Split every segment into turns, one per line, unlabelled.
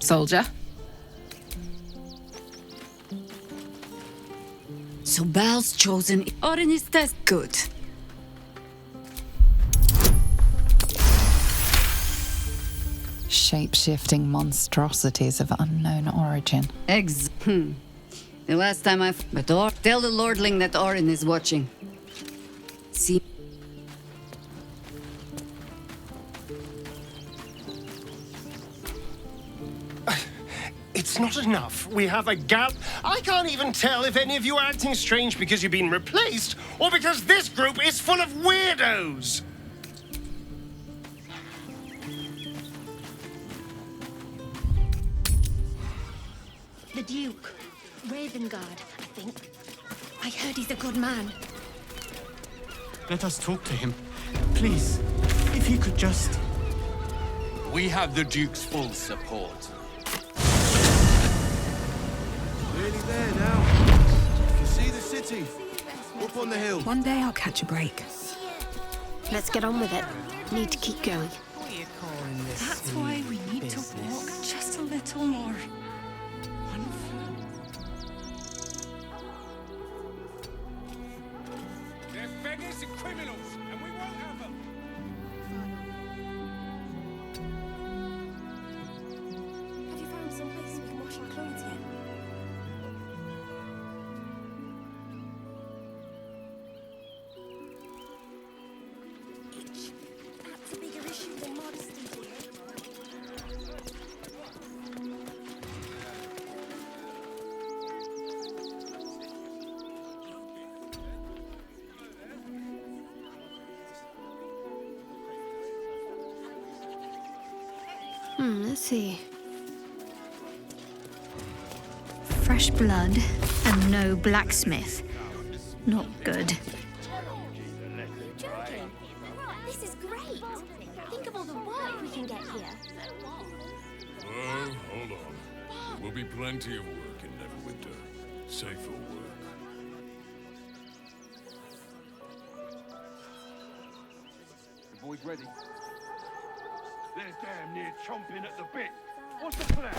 soldier.
So Bal's chosen Orin is test good.
Shape-shifting monstrosities of unknown origin.
The last time But tell the Lordling that Orin is watching. See?
It's not enough. We have a gap. I can't even tell if any of you are acting strange because you've been replaced or because this group is full of weirdos.
The Duke. Ravengard, I think. I heard he's a good man.
Let us talk to him. Please, if he could just...
We have the Duke's full support.
Nearly there now. You can see the city. Up on the hill.
One day I'll catch a break.
Let's get on with it. Need to keep going.
That's why we need to walk just a little more.
They're beggars and criminals, and we won't have them.
Have you found some place we can wash our clothes yet? That's a bigger issue than modesty, dear. Let's see. Fresh blood and no blacksmith. Not good. This is great. Think of all the work we can get here.
Oh, hold on. There will be plenty of work in Neverwinter. Safer work.
The boys ready? They're damn near chomping at the bit. What's the plan?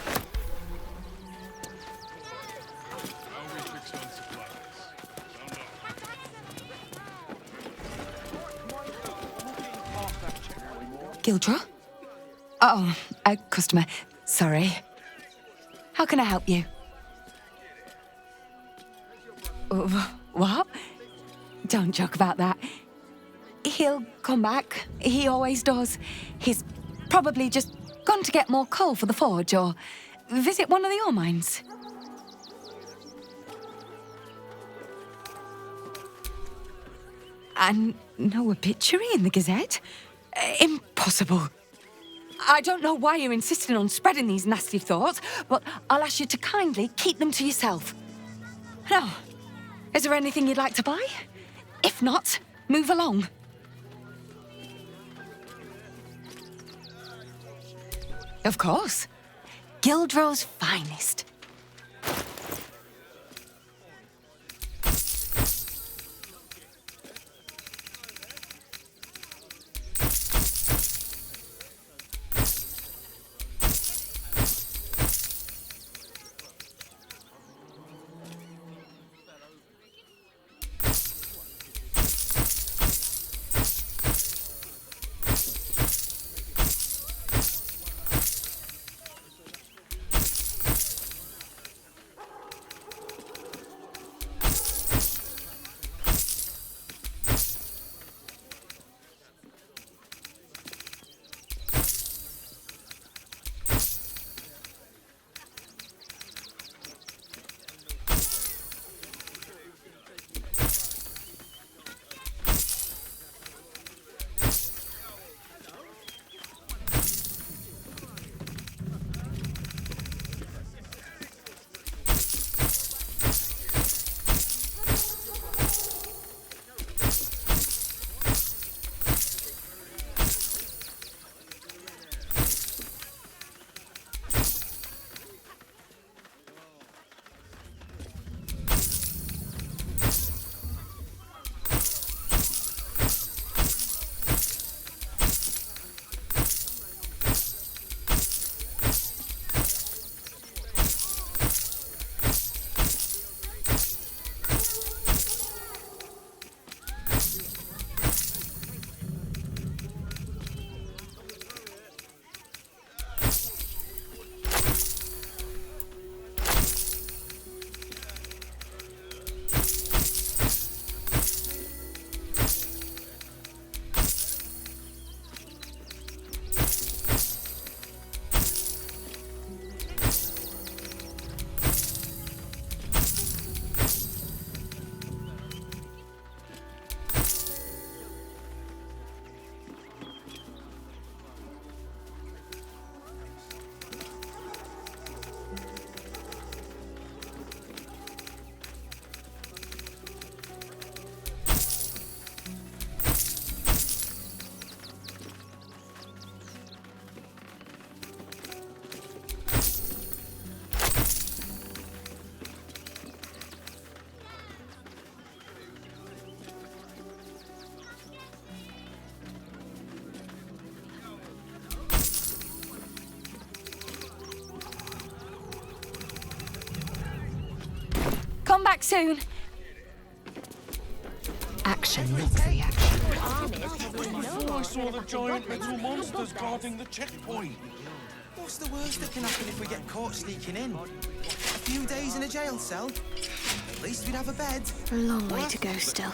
How we fix on supplies? Don't know.
Gildra? Oh, a customer. Sorry. How can I help you? What? Don't joke about that. He'll come back. He always does. He's probably just gone to get more coal for the forge or visit one of the ore mines. And no obituary in the Gazette? Impossible. I don't know why you're insisting on spreading these nasty thoughts, but I'll ask you to kindly keep them to yourself. Now, is there anything you'd like to buy? If not, move along. Of course. Gildro's finest. back soon.
Action meets reaction.
Before I saw the giant metal monsters guarding the checkpoint.
What's the worst that can happen if we get caught sneaking in? A few days in a jail cell? At least we'd have a bed.
A long way to go still.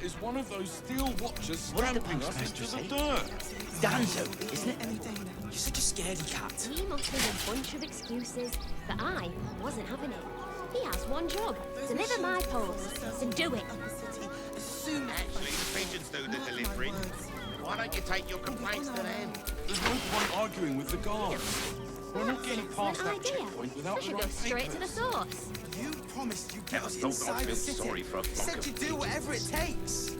Is one of those steel watchers stamping us into the dirt.
Danzo, isn't it? You're such a scaredy cat.
He must have a bunch of excuses, but I wasn't having it. He has one job, deliver my post, so do it.
Actually, the pigeons do the delivery. Why don't you take your complaints to them?
There's no point arguing with the guards. We're not getting past that
idea.
checkpoint without
I should
the
go
right
straight to the
papers.
source.
You promised you'd get us
Never thought I'd
inside
feel
the city.
sorry for a flock
Said
of
you'd do whatever it takes.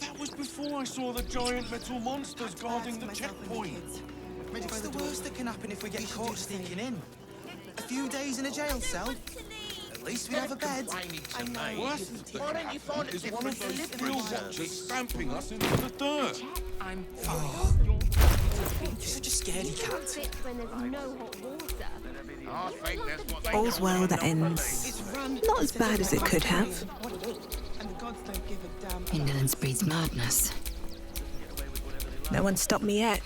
That was before I saw the giant metal monsters guarding the checkpoint.
What's the worst that can happen if we get caught sneaking in? A few days in a jail cell? At least we'd have a bed.
Worse
Why don't you find a
is one of
different
those steel
delivery
watchers
service?
stamping us into the dirt.
You're such a scaredy cat.
Fits when there's no hot water.
I think that's what they
All's well that ends. Not as bad as it could have.
Indolence breeds madness.
No one stopped me yet.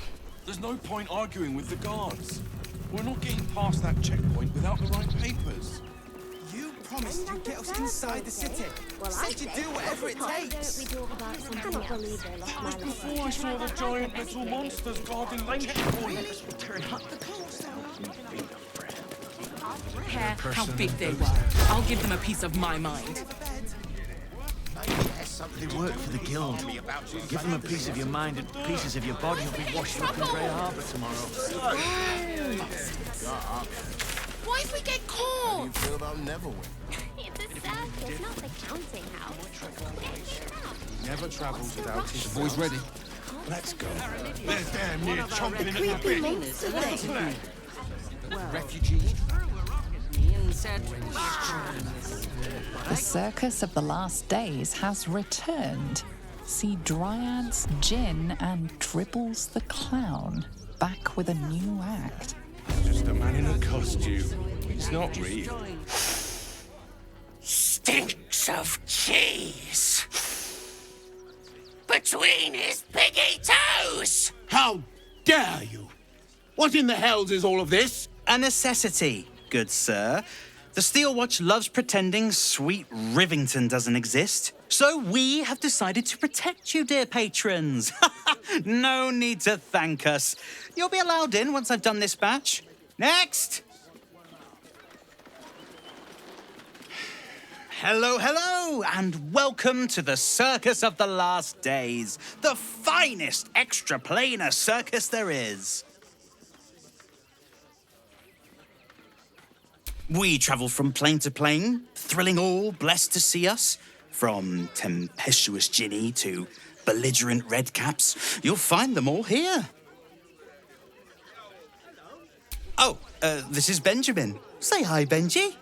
There's no point arguing with the guards. We're not getting past that checkpoint without the right papers.
You promised you'd get us inside the city. Said you'd do whatever it takes.
We talk about something else. I cannot believe they lost my life.
Before I saw the giant metal monsters guarding the checkpoint.
Turn up the clothes
Care how big they were. I'll give them a piece of my mind.
They work for the guild.
Give them a piece of your mind and pieces of your body will be washed up in Grey Harbour tomorrow.
What if we get
How
caught?
do you feel about Neverwhere?
It's a circus, not the counting house.
Never travels without his
Boys ready?
Let's go.
They're damn near chomping at the bit.
Refugee?
The Circus of the Last Days has returned. See Dryads, Jin, and Dribbles the Clown back with a new act.
Just a man in a costume. It's not real.
Stinks of cheese. Between his piggy toes.
How dare you? What in the hells is all of this?
A necessity, good sir. The Steel Watch loves pretending sweet Rivington doesn't exist. So we have decided to protect you, dear patrons. No need to thank us. You'll be allowed in once I've done this batch. Next! Hello, hello, and welcome to the Circus of the Last Days, the finest extra-planar circus there is. We travel from plane to plane, thrilling all blessed to see us. From tempestuous Ginny to belligerent redcaps, you'll find them all here. Oh, this is Benjamin. Say hi, Benji.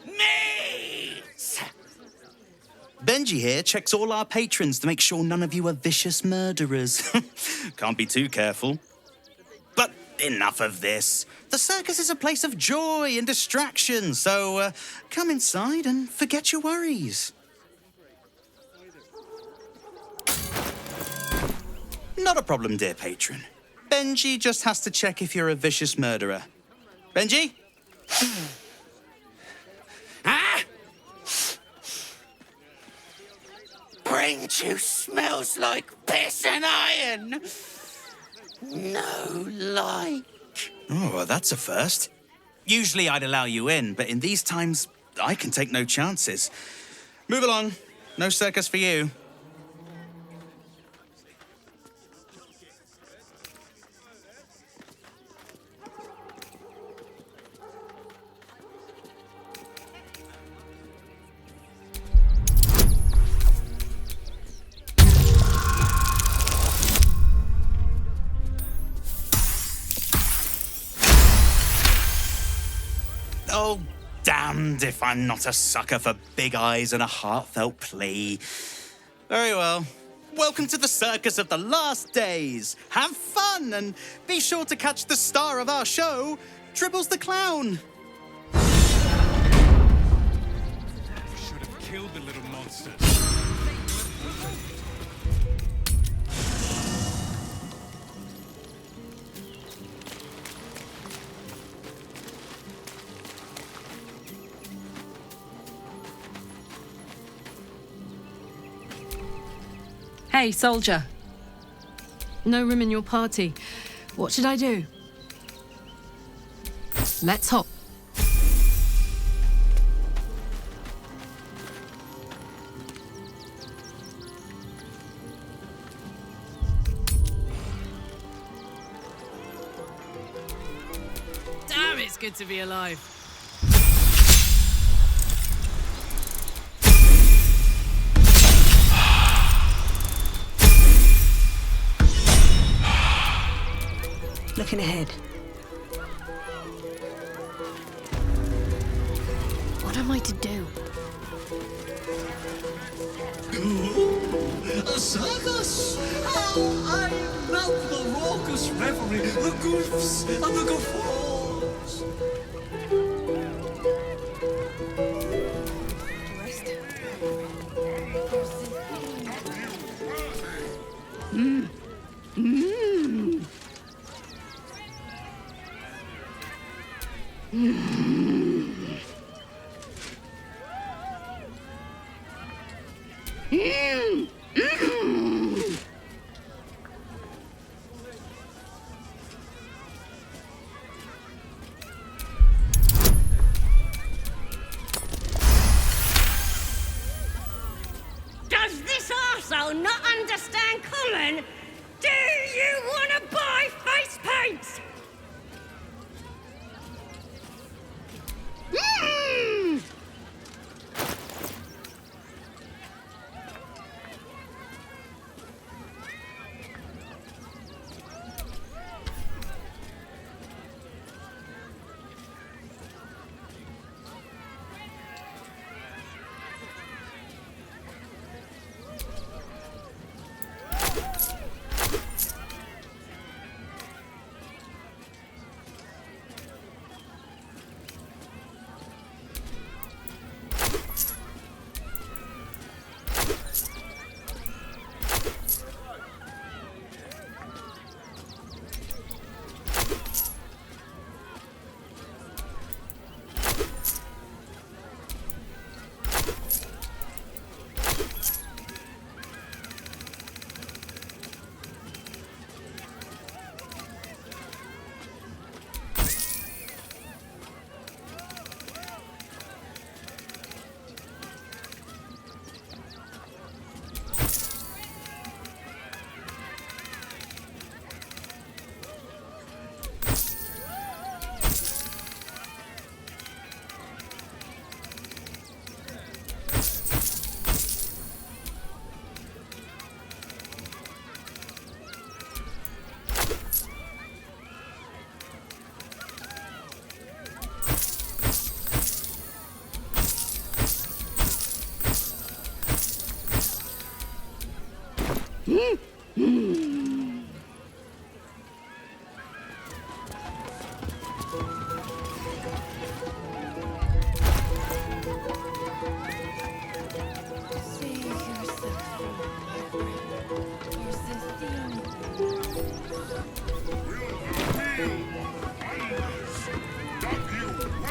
Meat!
Benji here checks all our patrons to make sure none of you are vicious murderers. Can't be too careful. But enough of this. The circus is a place of joy and distraction, so come inside and forget your worries. Not a problem, dear patron. Benji just has to check if you're a vicious murderer. Benji?
Ah! Brain juice smells like piss and iron. No like.
Oh, well, that's a first. Usually I'd allow you in, but in these times, I can take no chances. Move along. No circus for you. Oh, damned if I'm not a sucker for big eyes and a heartfelt plea. Very well. Welcome to the Circus of the Last Days. Have fun and be sure to catch the star of our show, Dribbles the Clown.
killed the little monsters.
Hey, soldier. No room in your party. What should I do? Let's hop. Damn, it's good to be alive.
Looking ahead.
What am I to do?
A circus! Oh, I love the raucous revelry, the goofs and the guffaws.
Does this arsehole not understand common? Do you want to buy face paints?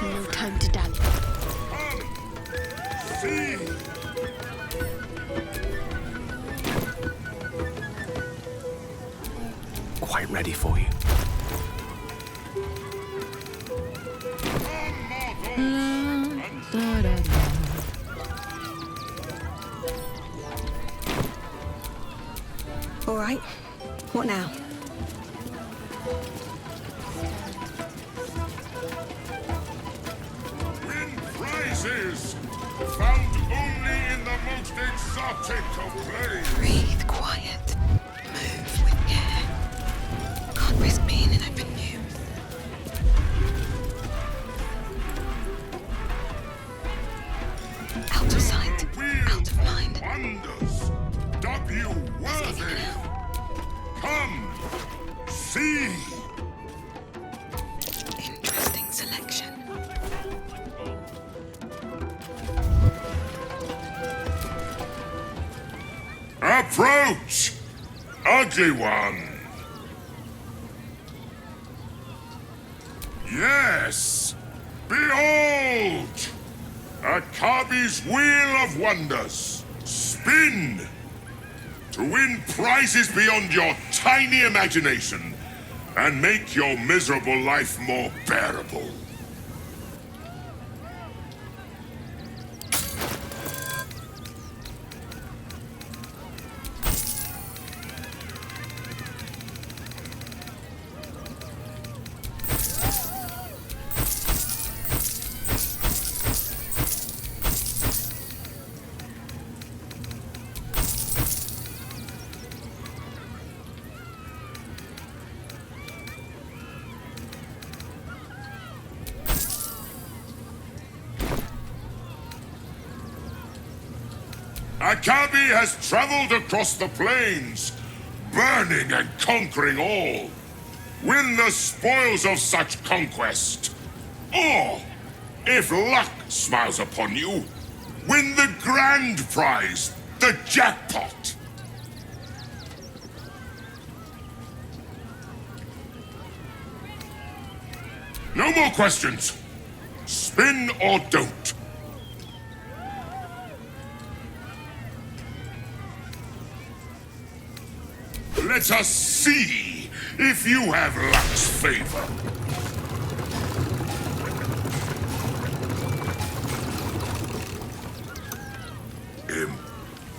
No time to dally.
Quite ready for you.
All right. What now?
Win prizes! Found only in the most exotic of plays!
Breathe quiet. Move with care. Can't risk being in open view. Out of sight. Out of mind.
Wonders! W worthy! Come! See!
Interesting selection.
Approach, ugly one. Yes, behold, Akabi's Wheel of Wonders. Spin to win prizes beyond your tiny imagination and make your miserable life more bearable. Akabi has traveled across the plains, burning and conquering all. Win the spoils of such conquest. Or, if luck smiles upon you, win the grand prize, the jackpot. No more questions. Spin or don't. Let us see if you have luck's favor.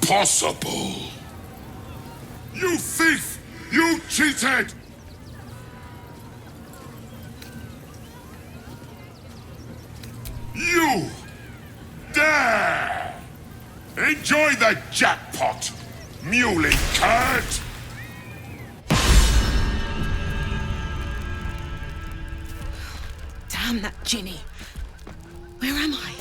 Impossible. You thief! You cheated! You dare! Enjoy the jackpot, muley curd!
Damn that Ginny. Where am I?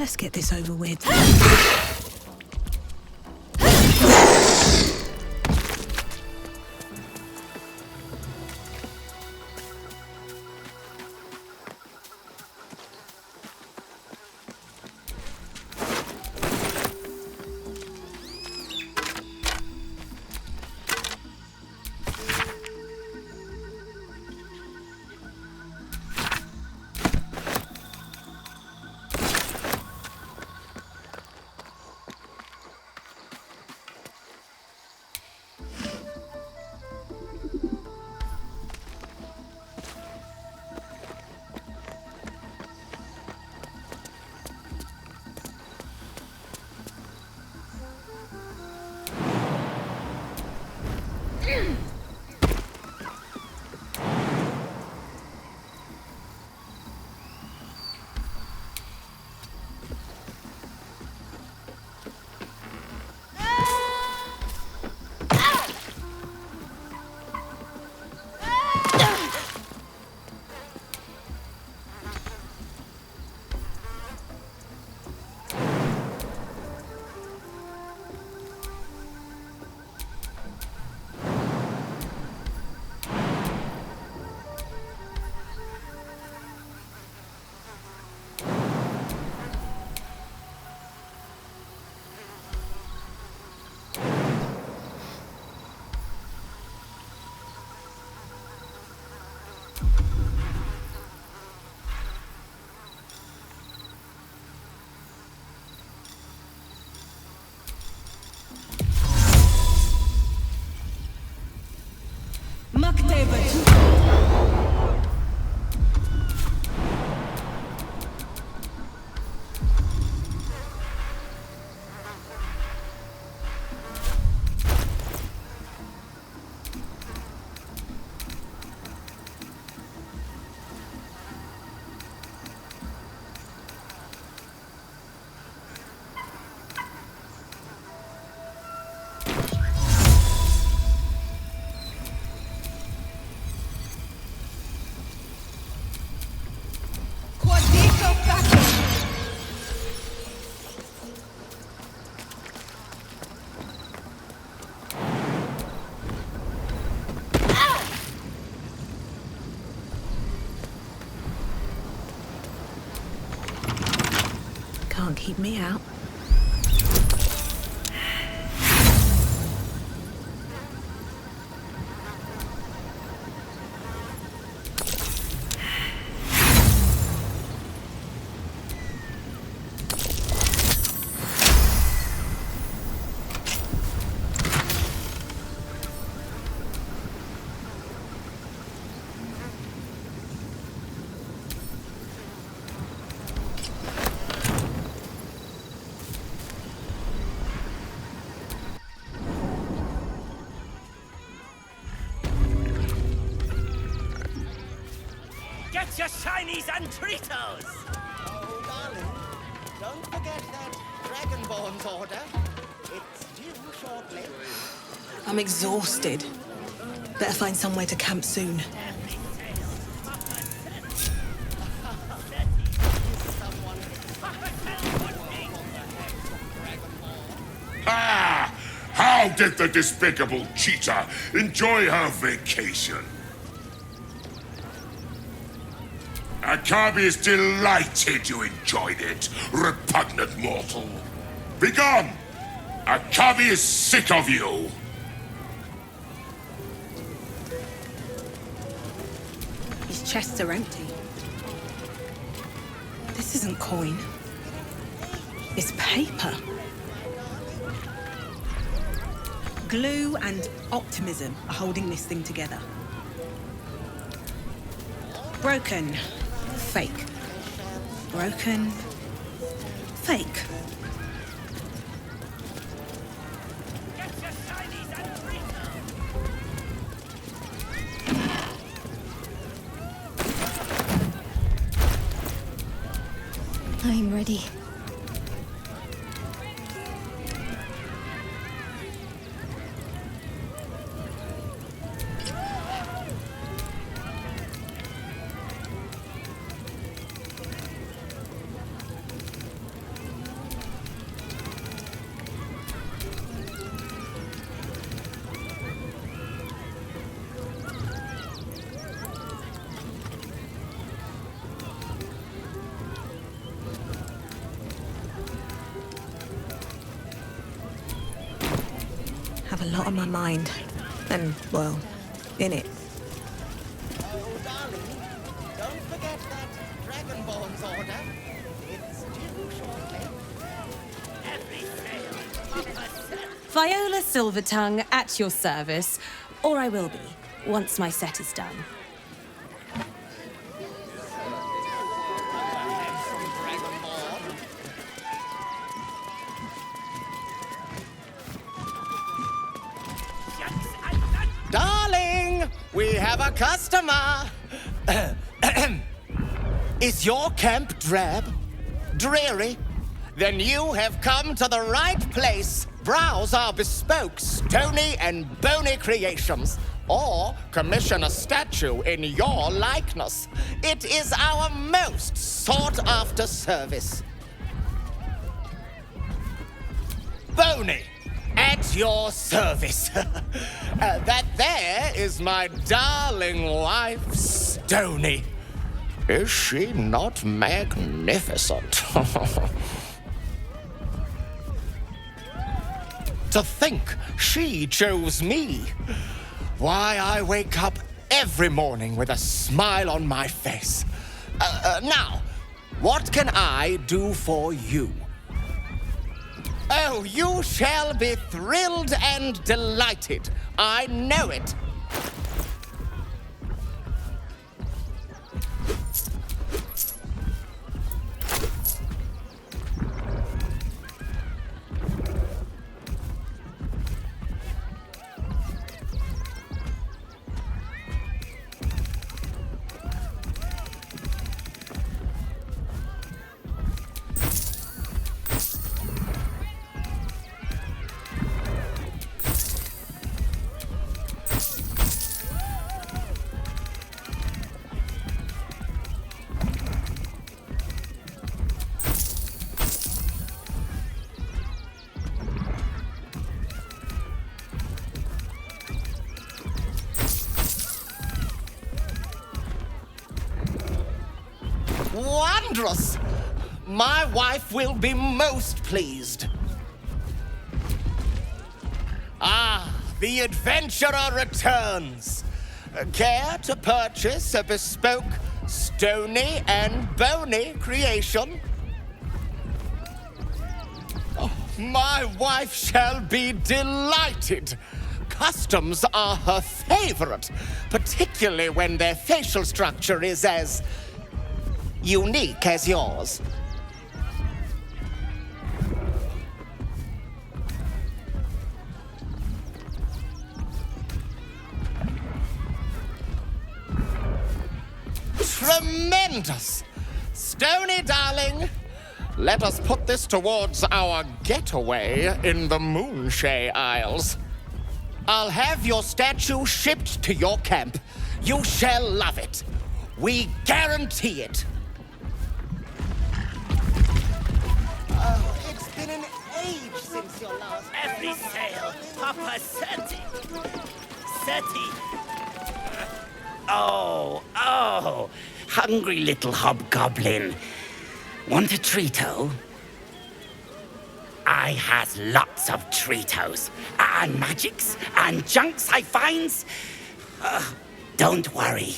Let's get this over with. Can't keep me out.
Get your shinies and Tritos!
Oh, darling, don't forget that Dragonborn's order. It's due shortly.
I'm exhausted. Better find somewhere to camp soon.
Ah! How did the despicable cheetah enjoy her vacation? Akabi is delighted you enjoyed it, repugnant mortal. Begone! Akabi is sick of you!
His chests are empty. This isn't coin. It's paper. Glue and optimism are holding this thing together. Broken. Fake. Broken. Fake.
I'm ready.
have a lot on my mind. And, well, in it.
Oh, darling, don't forget that Dragonborn's order. It's due shortly.
Viola Silvertongue at your service, or I will be, once my set is done.
Darling, we have a customer. Is your camp drab? Dreary? Then you have come to the right place. Browse our bespoke, stony and bony creations, or commission a statue in your likeness. It is our most sought-after service. Bony, at your service. That there is my darling wife, Stony. Is she not magnificent? To think she chose me. Why, I wake up every morning with a smile on my face. Now, what can I do for you? Oh, you shall be thrilled and delighted. I know it. Wondrous! My wife will be most pleased. Ah, the adventurer returns. Care to purchase a bespoke, stony and bony creation? Oh, my wife shall be delighted. Customs are her favorite, particularly when their facial structure is as unique as yours. Tremendous! Stony, darling, let us put this towards our getaway in the Moonshay Isles. I'll have your statue shipped to your camp. You shall love it. We guarantee it. It's been an age since your last...
Every sail, Papa Seti. Seti. Oh, hungry little hobgoblin. Want a treato? I has lots of treatos, and magics, and junks I finds. Don't worry.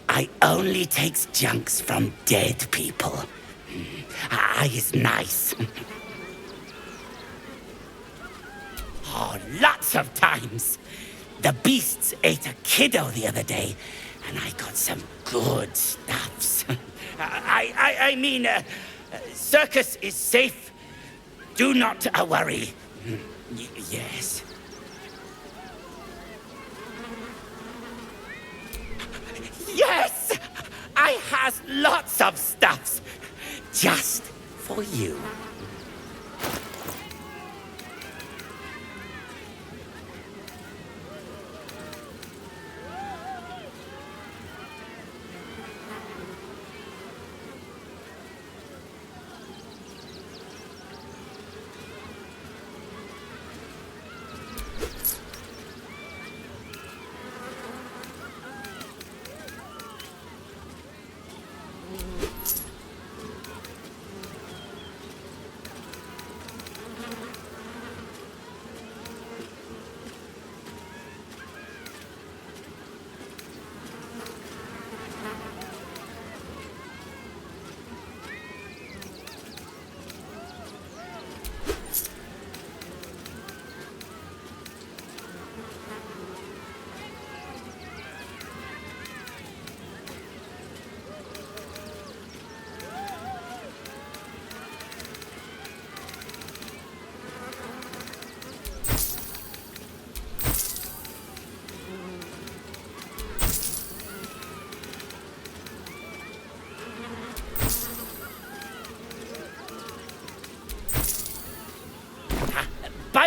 I only takes junks from dead people. I is nice. Oh, lots of times. The beasts ate a kiddo the other day, and I got some good stuffs. I mean, circus is safe. Do not worry. Yes. Yes! I has lots of stuffs. Just for you.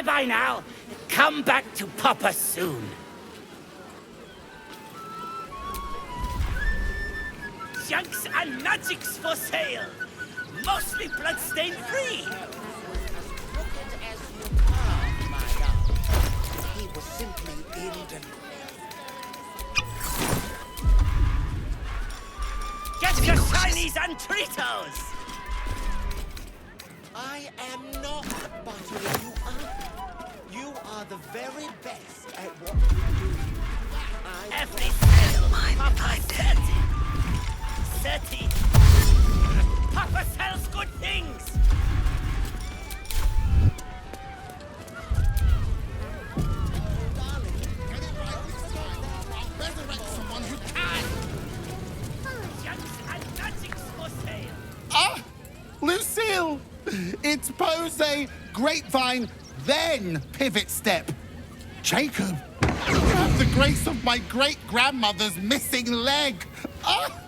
Bye-bye now. Come back to Papa soon. Junks and magics for sale. Mostly bloodstain free.
He was simply indolent.
Get your shinies and Tritos!
I am not buttering you up. You are the very best at what you do.
Every sale, Papa Seti. Papa sells good things.
Ah! Lucille! It's pose, grapevine, then pivot step. Jacob, you have the grace of my great-grandmother's missing leg. Ah!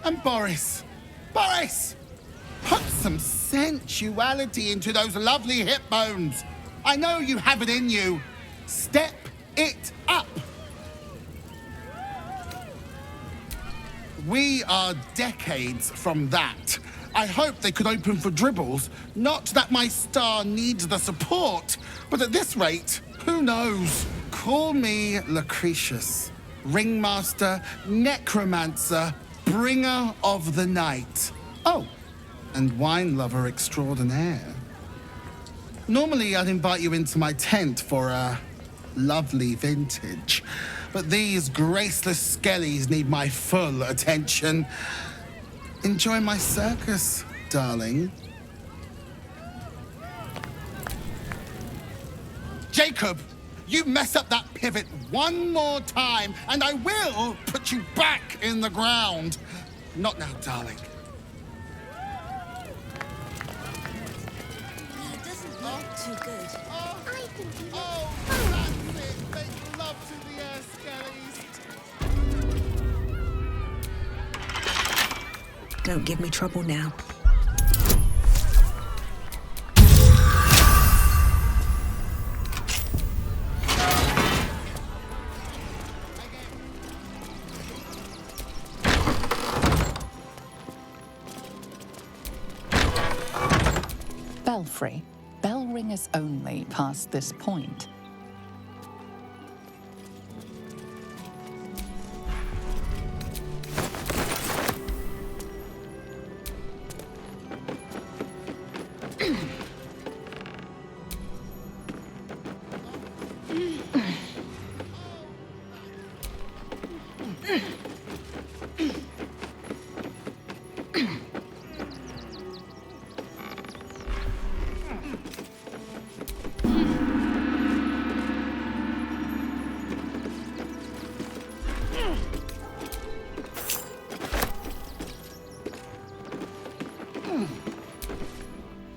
And Boris, put some sensuality into those lovely hip bones. I know you have it in you. Step it up. We are decades from that. I hope they could open for dribbles. Not that my star needs the support, but at this rate, who knows? Call me Lucretius, ringmaster, necromancer, bringer of the night. Oh, and wine lover extraordinaire. Normally, I'd invite you into my tent for a lovely vintage, but these graceless skellies need my full attention. Enjoy my circus, darling. Jacob, you mess up that pivot one more time, and I will put you back in the ground. Not now, darling.
He doesn't look too good. I think he looks
that's it. Make love to the air, skellies.
Don't give me trouble now.
Belfry. Bell ringers only past this point.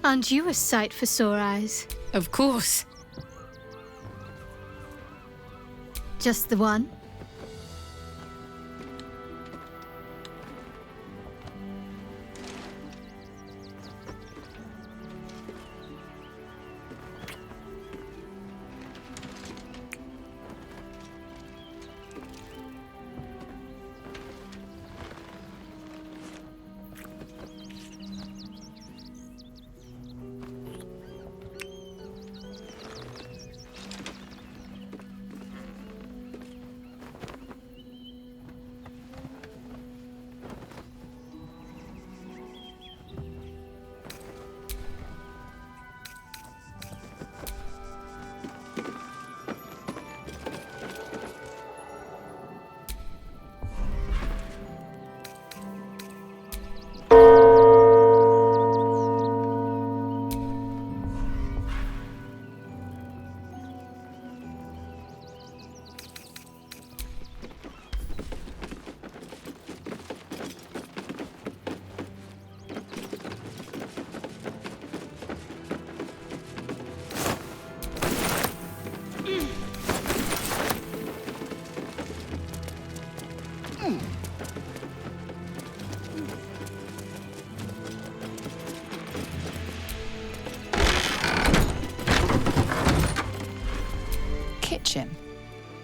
Aren't you a sight for sore eyes?
Of course.
Just the one?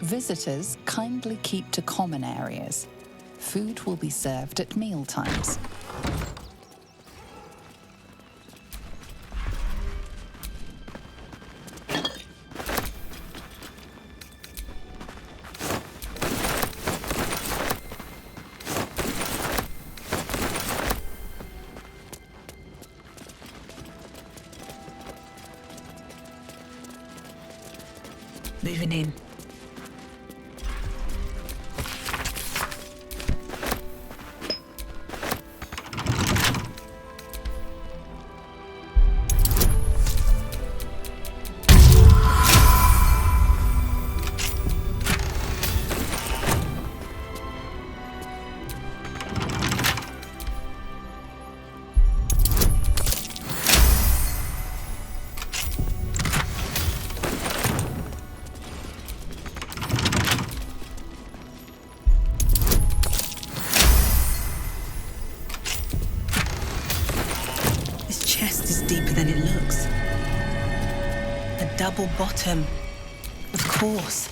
Visitors kindly keep to common areas. Food will be served at mealtimes.
Moving in. Deeper than it looks. A double bottom. Of course.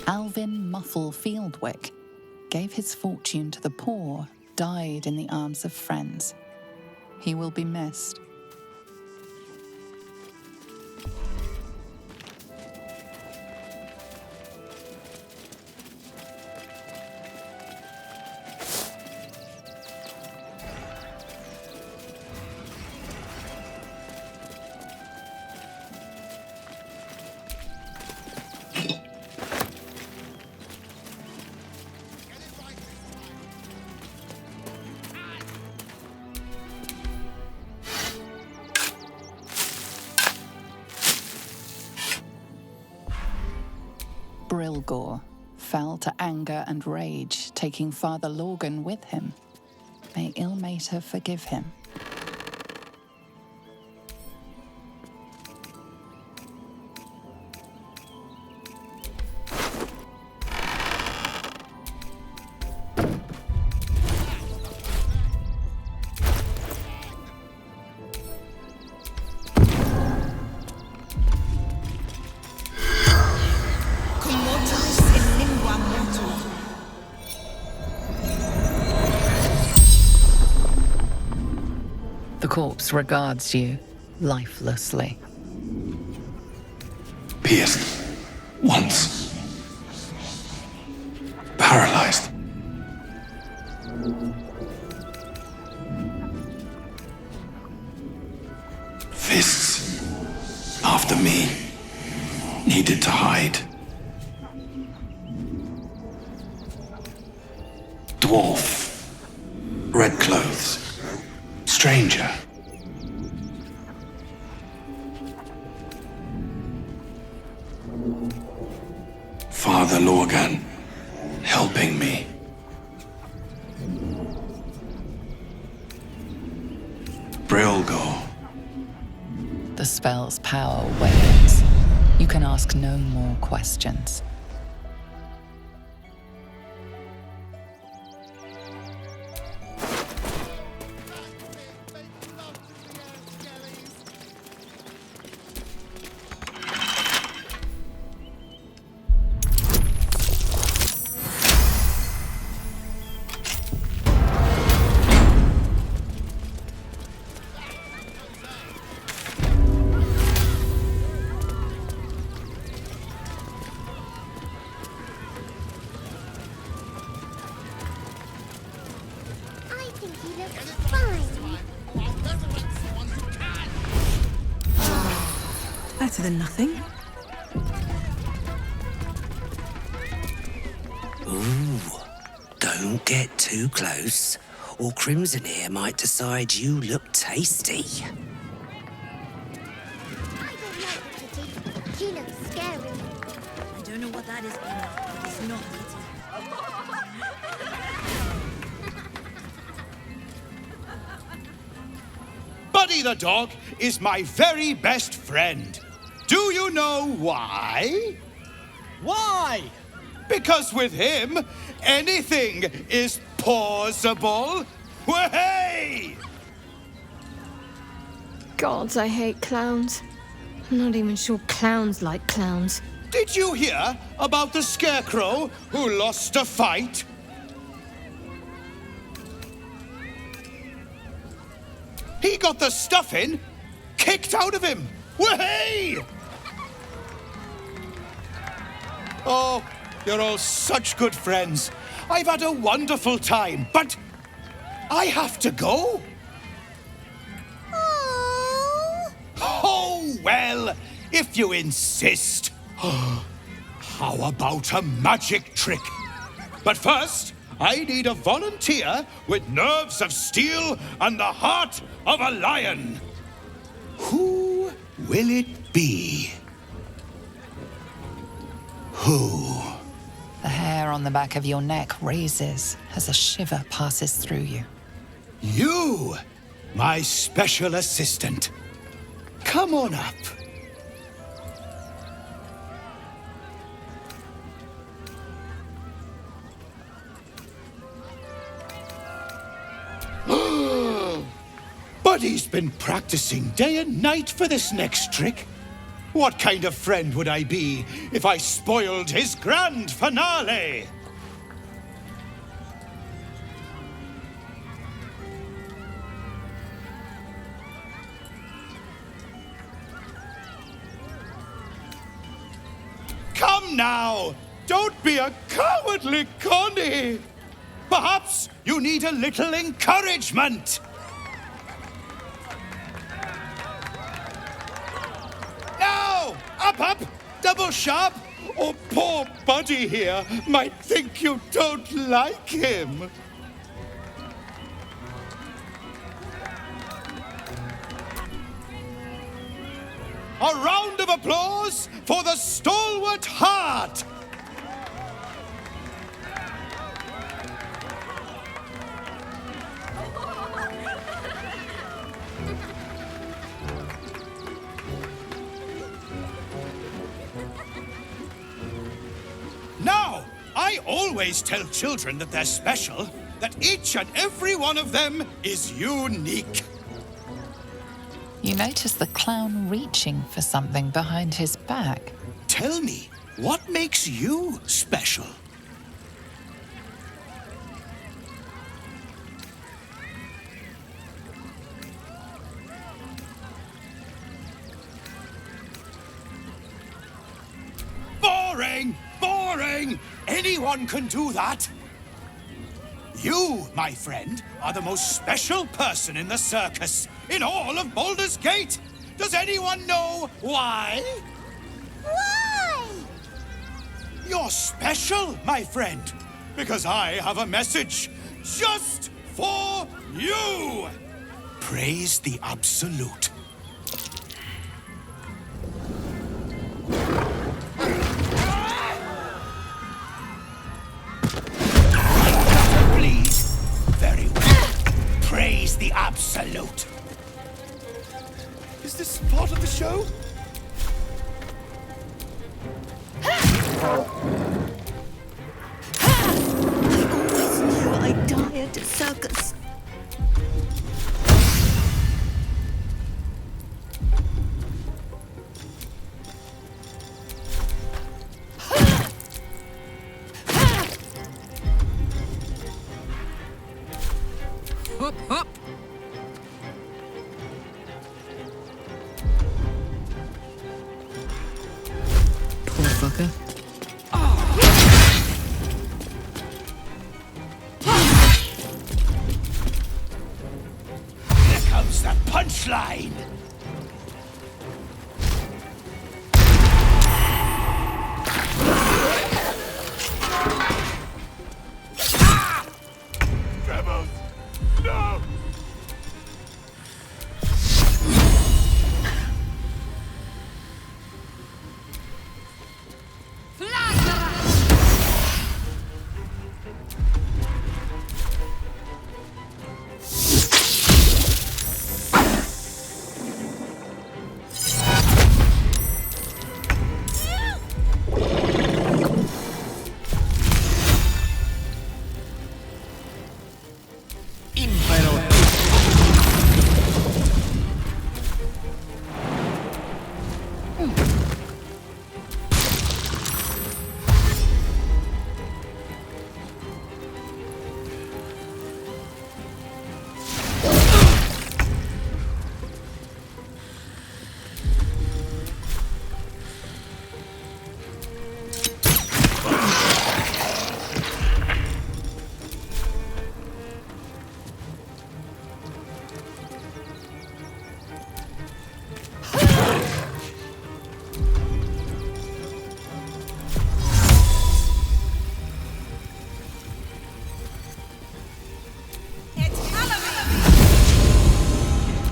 Alvin Muffle Fieldwick gave his fortune to the poor, died in the arms of friends. He will be missed. Brilgor fell to anger and rage, taking Father Lorgan with him. May Ilmater forgive him. The corpse regards you lifelessly.
Pierced. Once. paralyzed. Fists, after me, needed to hide. Dwarf, red clothes, stranger. Father Lorgan, helping me. Brilgor.
The spell's power wanes. You can ask no more questions.
Better than nothing.
Ooh, don't get too close, or Crimson here might decide you look tasty.
She looks scary.
I don't know what that is, but it's not Kitty.
Buddy the dog is my very best friend. Do you know why? Why? Because with him, anything is possible. Way!
God, I hate clowns. I'm not even sure clowns like clowns.
Did you hear about the scarecrow who lost a fight? He got the stuffing kicked out of him. Way! Oh, you're all such good friends. I've had a wonderful time, but I have to go. Oh, well, if you insist. How about a magic trick? But first, I need a volunteer with nerves of steel and the heart of a lion. Who will it be? Who?
The hair on the back of your neck raises as a shiver passes through you.
You, my special assistant. Come on up. Buddy's been practicing day and night for this next trick. What kind of friend would I be if I spoiled his grand finale? Come now! Don't be a cowardly Connie! Perhaps you need a little encouragement! Now! Up! Double sharp! Or poor Buddy here might think you don't like him. A round of applause for the stalwart heart! Now, I always tell children that they're special, that each and every one of them is unique.
You notice the clown reaching for something behind his back.
Tell me, what makes you special? Boring! supposing anyone can do that? You, my friend, are the most special person in the circus, in all of Baldur's Gate. Does anyone know why?
Why?
You're special, my friend, because I have a message just for you. Praise the Absolute. Bleed. Very well. Praise the Absolute.
Is this part of the show?
I always knew I'd die at a circus.
Hop, hop. Poor fucker.
Here comes the punchline.
Rebels! No!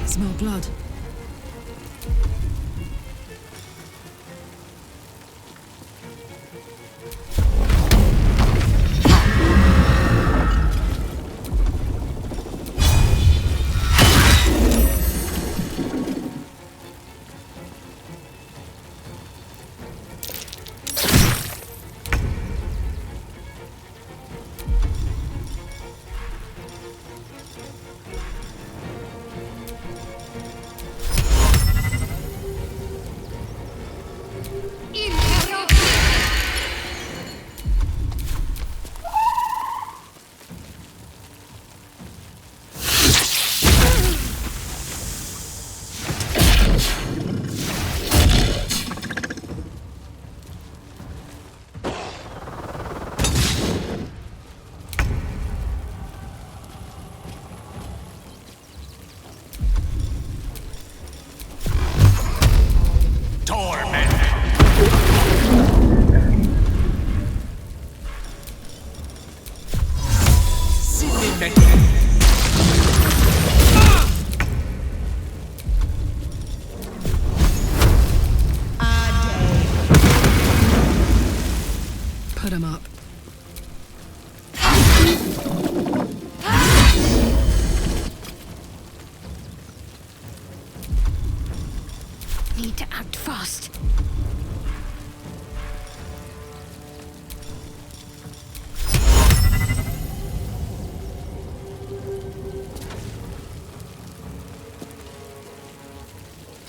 Smell blood. Put him up.
Need to act fast.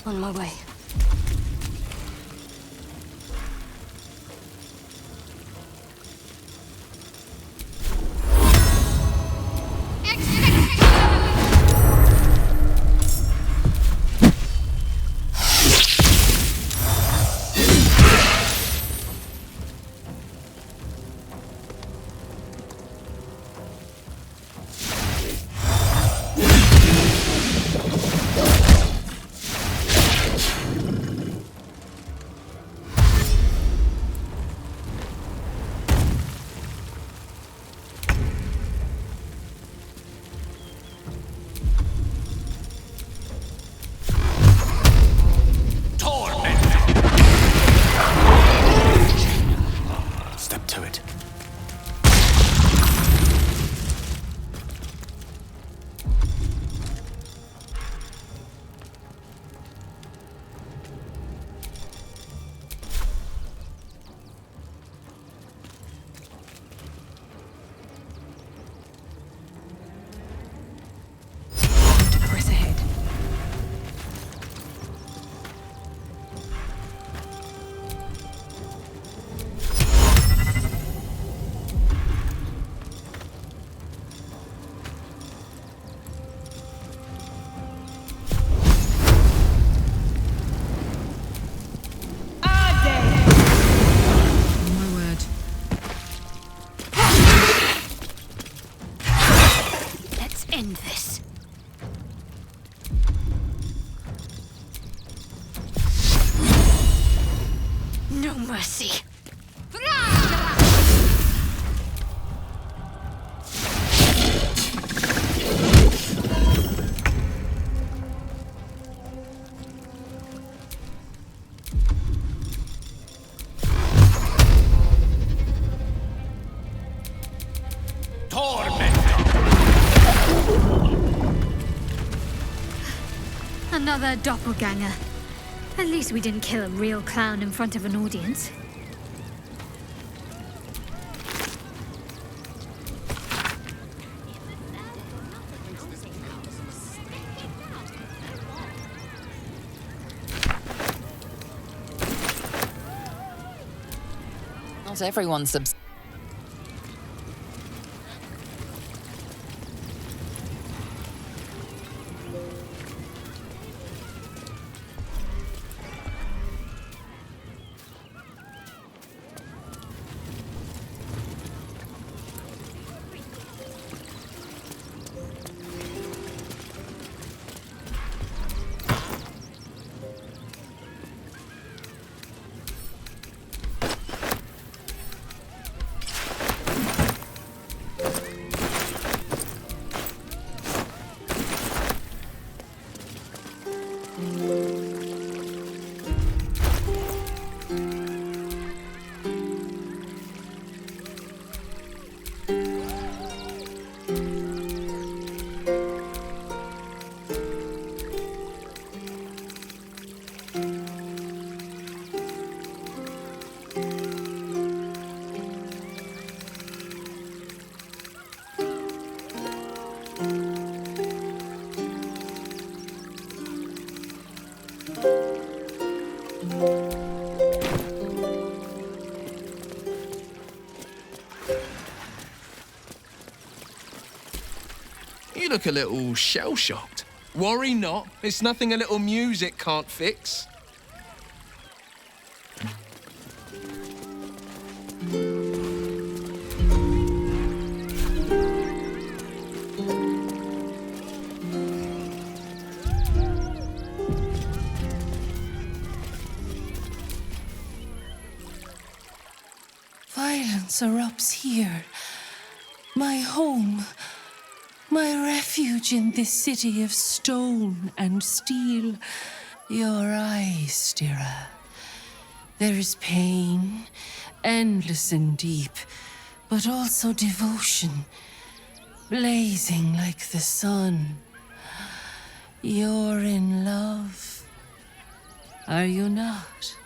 On my way.
step to it.
Press ahead.
My word.
Let's end this. No mercy. Another doppelganger. At least we didn't kill a real clown in front of an audience.
Not everyone's
You look a little shell-shocked. Worry not. It's nothing a little music can't fix.
Violence erupts here. My home. My refuge in this city of stone and steel. Your eyes, Stira. There is pain, endless and deep, but also devotion, blazing like the sun. You're in love, are you not?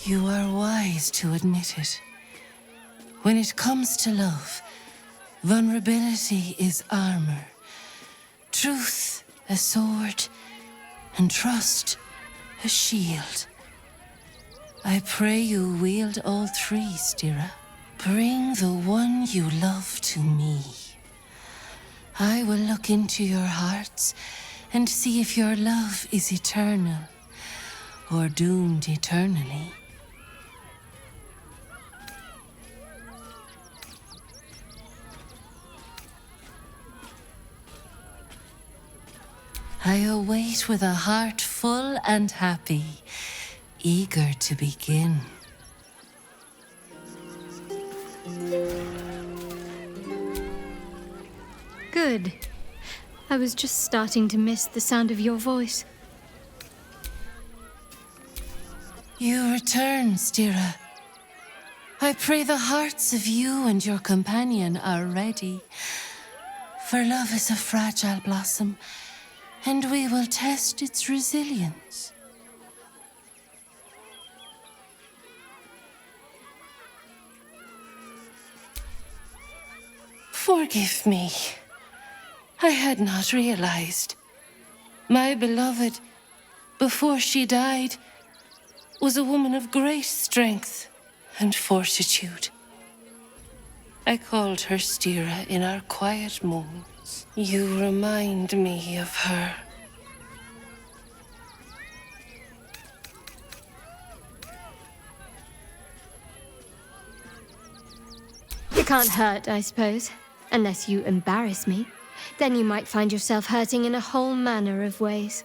You are wise to admit it. When it comes to love, vulnerability is armor, truth a sword, and trust a shield. I pray you wield all three, Stira. Bring the one you love to me. I will look into your hearts and see if your love is eternal or doomed eternally. I await with a heart full and happy, eager to begin.
Good. I was just starting to miss the sound of your voice.
You return, Stira. I pray the hearts of you and your companion are ready. For love is a fragile blossom, and we will test its resilience. Forgive me. I had not realized. My beloved, before she died, was a woman of great strength and fortitude. I called her Stira in our quiet moments. You remind me of her.
It can't hurt, I suppose, unless you embarrass me. Then you might find yourself hurting in a whole manner of ways.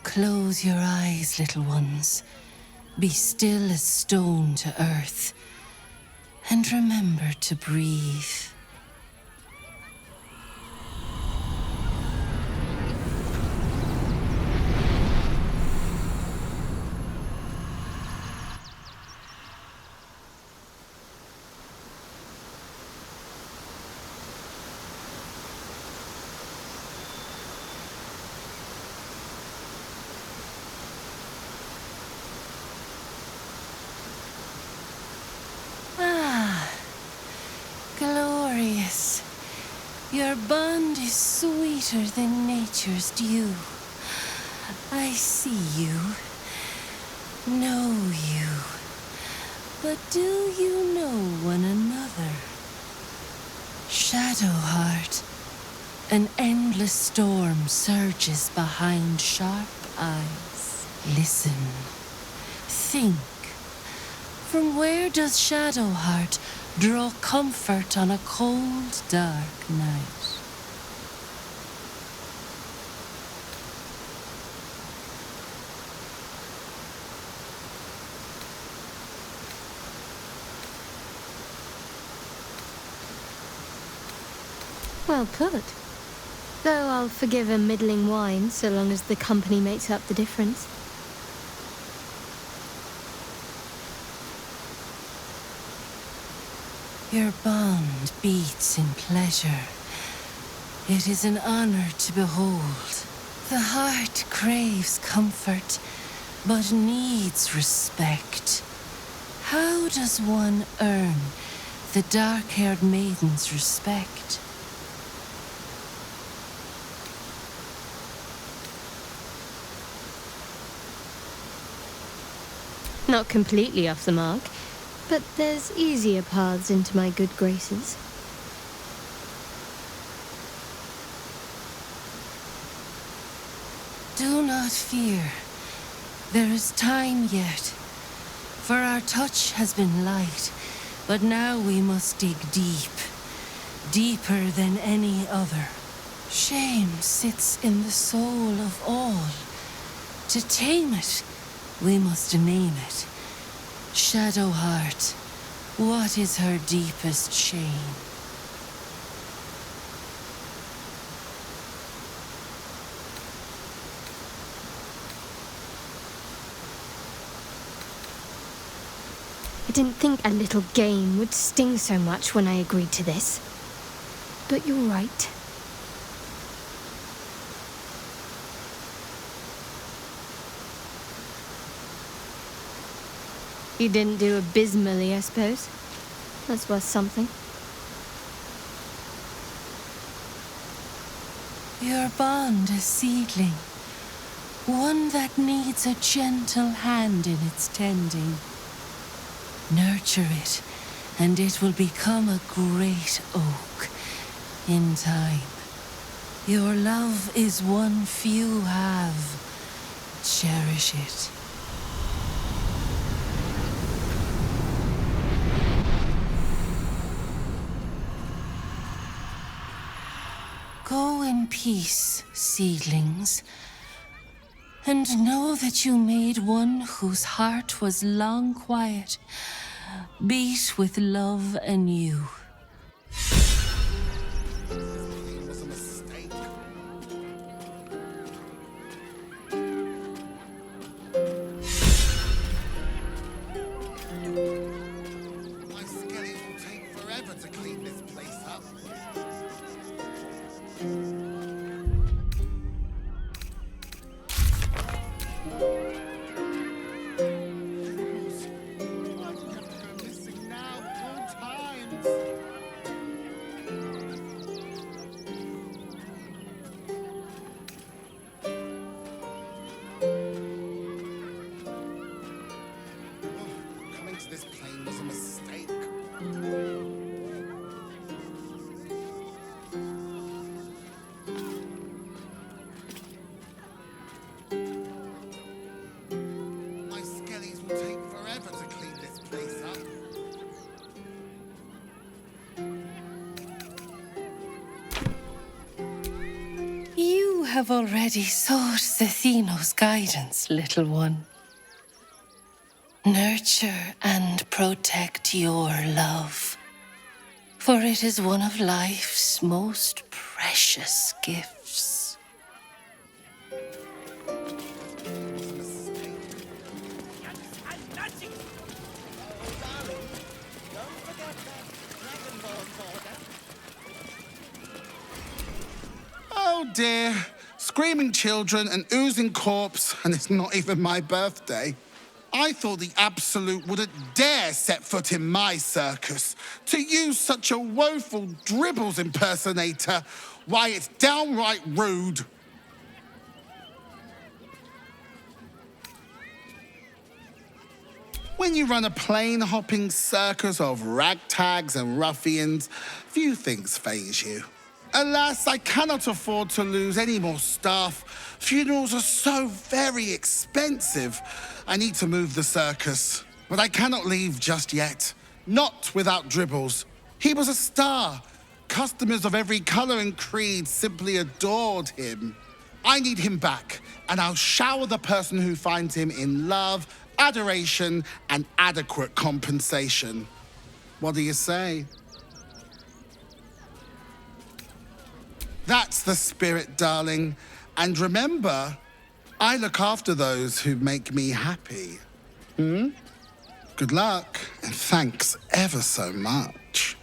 Close your eyes, little ones. Be still as stone to earth. And remember to breathe. Glorious. Your bond is sweeter than nature's dew. I see you, know you, but do you know one another? Shadowheart, an endless storm surges behind sharp eyes. Listen, think. From where does Shadowheart draw comfort on a cold, dark night?
Well put. Though I'll forgive a middling wine so long as the company makes up the difference.
Your bond beats in pleasure. It is an honor to behold. The heart craves comfort, but needs respect. How does one earn the dark-haired maiden's respect?
Not completely off the mark, but there's easier paths into my good graces.
Do not fear. There is time yet. For our touch has been light, but now we must dig deep. Deeper than any other. Shame sits in the soul of all. To tame it, we must name it. Shadowheart, what is her deepest shame?
I didn't think a little game would sting so much when I agreed to this. But you're right. You didn't do abysmally, I suppose. That's worth something.
Your bond a seedling, one that needs a gentle hand in its tending. Nurture it, and it will become a great oak in time. Your love is one few have. Cherish it. Go in peace, seedlings, and know that you made one whose heart was long quiet beat with love anew.
My skelly will take forever to clean this place up. Coming to this plane was a mistake. My skellies will take forever to clean this place up.
You have already sought Zethino's guidance, little one. Nurture and protect your love, for it is one of life's most precious gifts.
Oh dear. Screaming children, an oozing corpse, and it's not even my birthday. I thought the Absolute wouldn't dare set foot in my circus. To use such a woeful Dribbles impersonator, why, it's downright rude. When you run a plane-hopping circus of ragtags and ruffians, few things faze you. Alas, I cannot afford to lose any more staff. Funerals are so very expensive. I need to move the circus, but I cannot leave just yet. Not without Dribbles. He was a star. Customers of every colour and creed simply adored him. I need him back, and I'll shower the person who finds him in love, adoration, and adequate compensation. What do you say? That's the spirit, darling. And remember, I look after those who make me happy. Good luck, and thanks ever so much.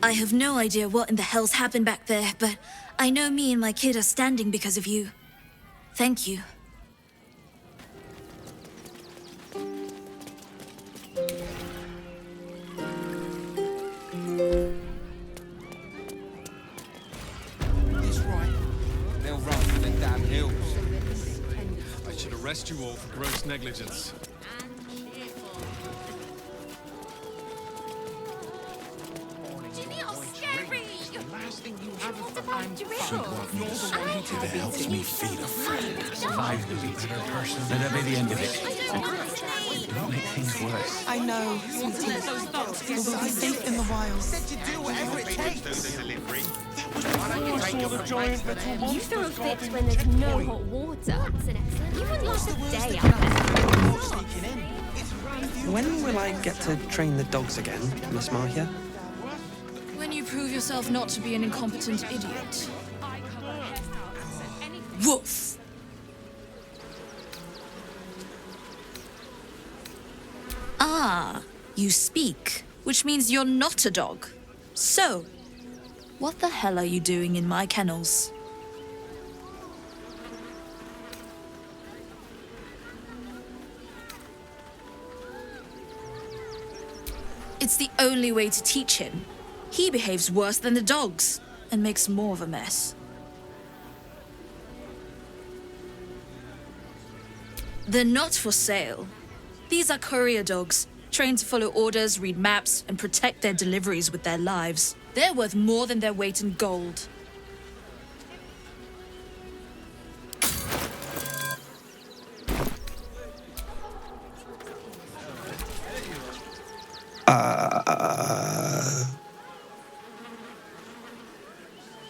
I have no idea what in the hell's happened back there, but I know me and my kid are standing because of you. Thank you.
He's right. They'll run for the damn hills. I should arrest you all for gross negligence.
It helps me feed a friend.
survive the beat. That'll be the end of it. Don't make things worse.
I know, sweetie. We'll be safe in the wild.
You throw a fit when there's no hot water. You wouldn't last a day out there.
When will I get to train the dogs again, Miss Mahia?
When you prove yourself not to be an incompetent idiot. Woof!
Ah, you speak, which means you're not a dog. So, what the hell are you doing in my kennels? It's the only way to teach him. He behaves worse than the dogs and makes more of a mess. They're not for sale. These are courier dogs, trained to follow orders, read maps, and protect their deliveries with their lives. They're worth more than their weight in gold.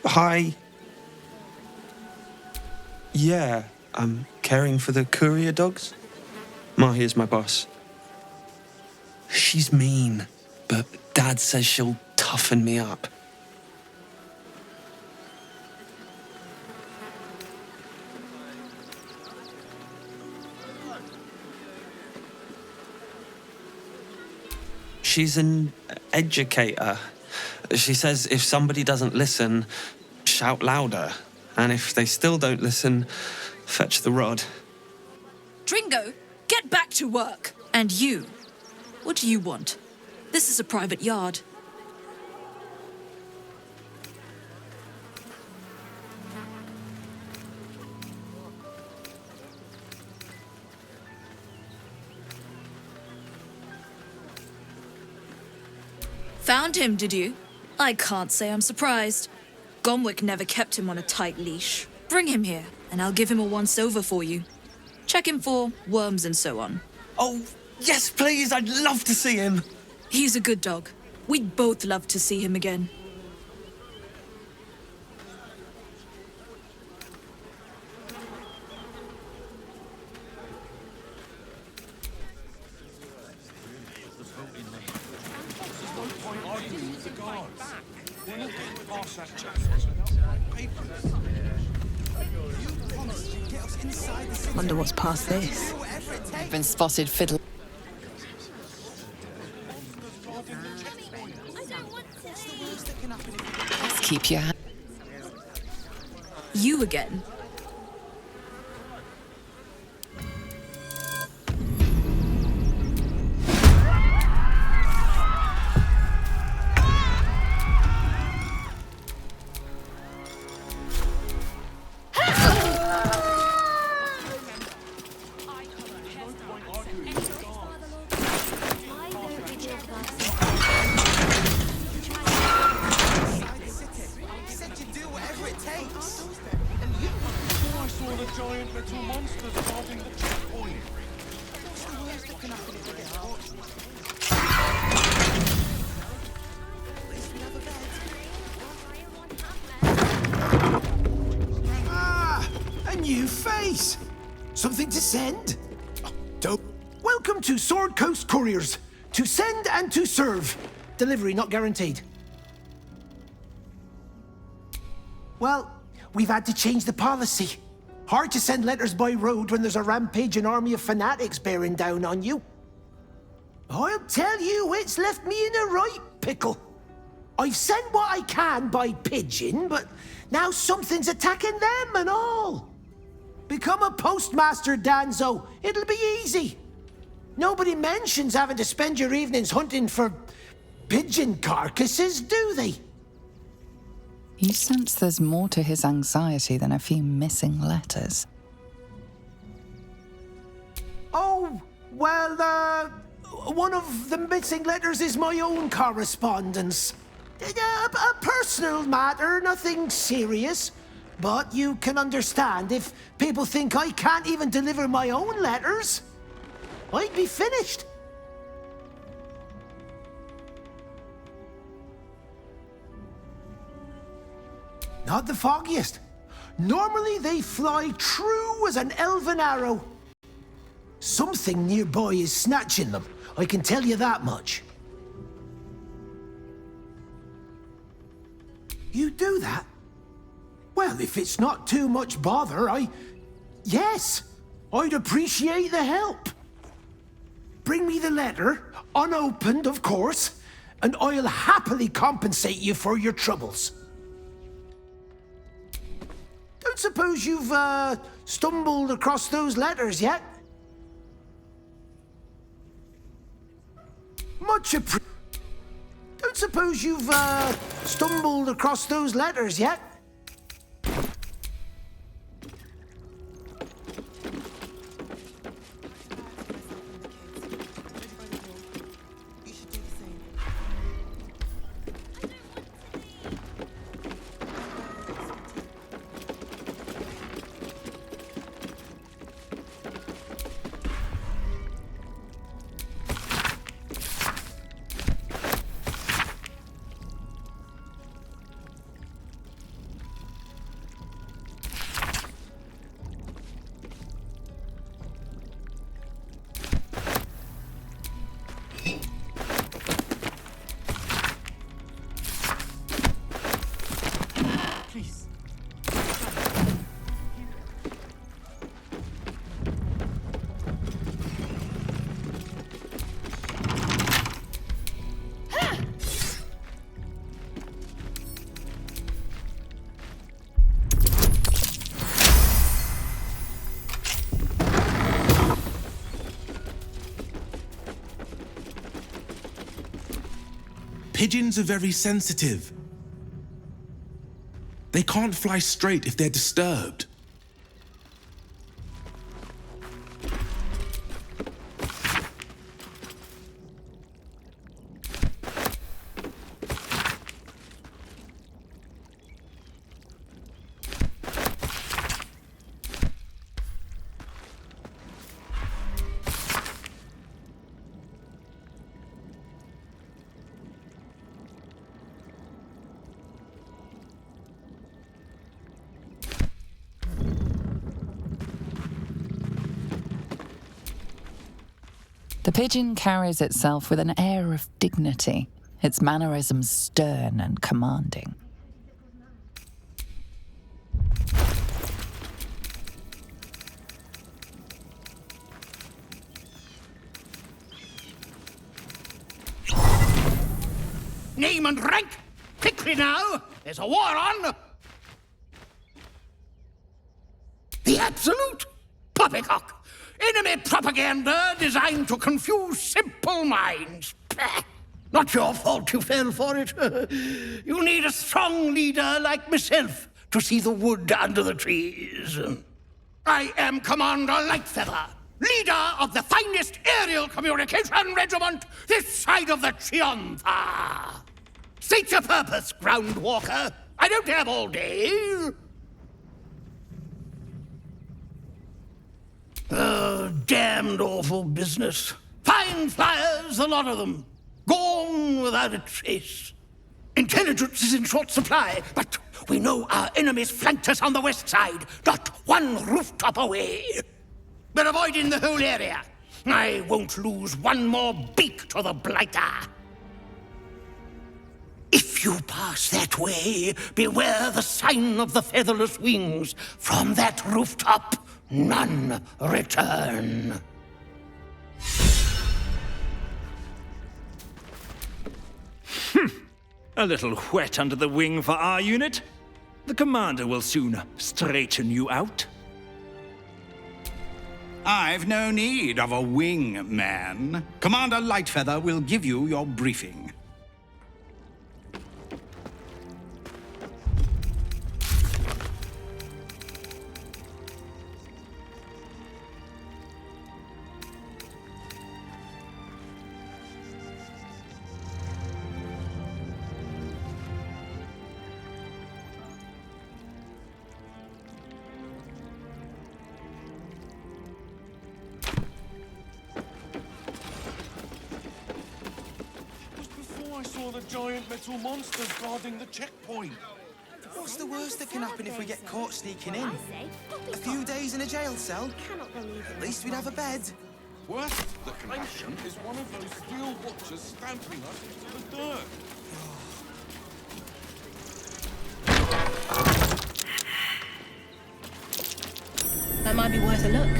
Hi. Yeah, I'm caring for the courier dogs. Mahia's my boss. She's mean, but Dad says she'll toughen me up. She's an educator. She says if somebody doesn't listen, shout louder. And if they still don't listen, fetch the rod.
Dringo, get back to work. And you, what do you want? This is a private yard. Found him, did you? I can't say I'm surprised. Gomwick never kept him on a tight leash. Bring him here, and I'll give him a once-over for you. Check him for worms and so on.
Oh, yes, please, I'd love to see him.
He's a good dog. We'd both love to see him again.
Wonder what's past this.
Been spotted fiddle. Let's keep your hand.
You again?
A new face! Something to send? Oh, dope. Welcome to Sword Coast Couriers. To send and to serve. Delivery not guaranteed. Well, we've had to change the policy. Hard to send letters by road when there's a rampaging army of fanatics bearing down on you. I'll tell you, it's left me in a right pickle. I've sent what I can by pigeon, but now something's attacking them and all. Become a postmaster, Danzo. It'll be easy. Nobody mentions having to spend your evenings hunting for pigeon carcasses, do they?
You sense there's more to his anxiety than a few missing letters.
Oh, well, one of the missing letters is my own correspondence. A personal matter, nothing serious. But you can understand if people think I can't even deliver my own letters, I'd be finished. Not the foggiest. Normally they fly true as an elven arrow. Something nearby is snatching them, I can tell you that much. You do that? Well, if it's not too much bother, yes, I'd appreciate the help. Bring me the letter, unopened, of course, and I'll happily compensate you for your troubles. Don't suppose you've, stumbled across those letters yet? Don't suppose you've, stumbled across those letters yet?
Pigeons are very sensitive. They can't fly straight if they're disturbed.
The pigeon carries itself with an air of dignity, its mannerisms stern and commanding.
Name and rank! Quickly now! There's a war on! The absolute poppycock! Enemy propaganda designed to confuse simple minds. Not your fault you fell for it. You need a strong leader like myself to see the wood under the trees. I am Commander Lightfeather, leader of the finest aerial communication regiment this side of the Triumpha. State your purpose, Groundwalker. I don't have all day. Damned awful business. Fine flyers, a lot of them. Gone without a trace. Intelligence is in short supply, but we know our enemies flanked us on the west side, not one rooftop away. We're avoiding the whole area. I won't lose one more beak to the blighter. If you pass that way, beware the sign of the featherless wings. From that rooftop, none return.
A little wet under the wing for our unit. The commander will soon straighten you out.
I've no need of a wing man. Commander Lightfeather will give you your briefing.
saw the giant metal monsters guarding the checkpoint.
What's the worst that can happen if we get caught sneaking in? A few days in a jail cell? At least we'd have a bed.
Worst that can happen is one of those steel watchers stamping us into the dirt.
That might be worth a look.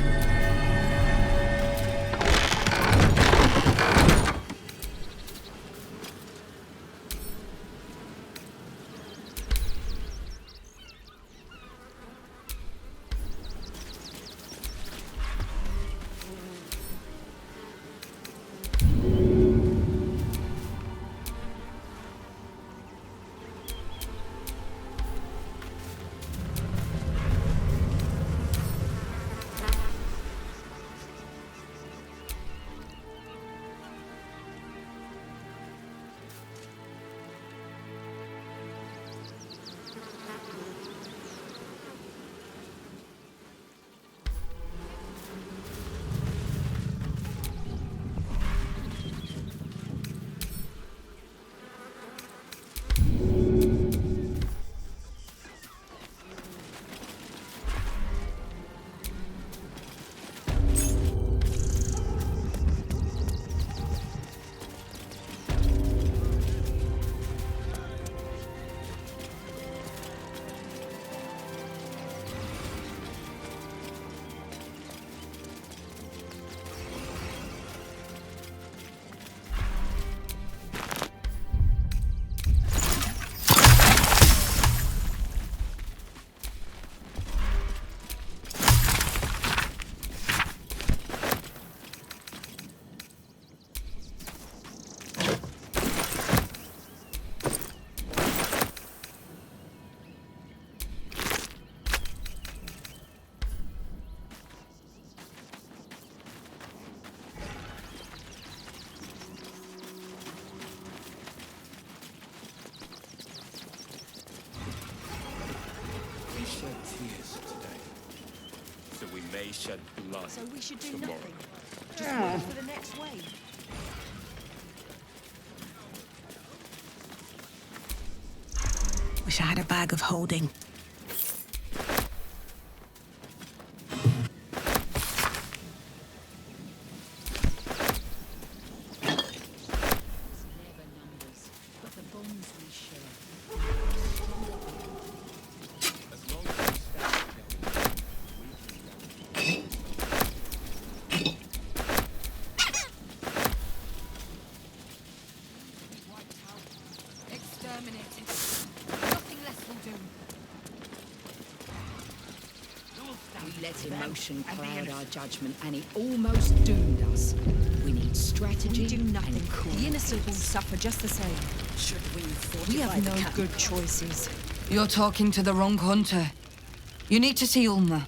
May shed blood.
So we should do
tomorrow.
nothing. Just wait for the next wave.
Wish I had a bag of holding.
Emotion cloud our judgment, and it almost doomed us. We need strategy.
We do nothing.
And cool.
The innocent will suffer just the same.
Should
We have no good choices.
You're talking to the wrong hunter. You need to see Ulma.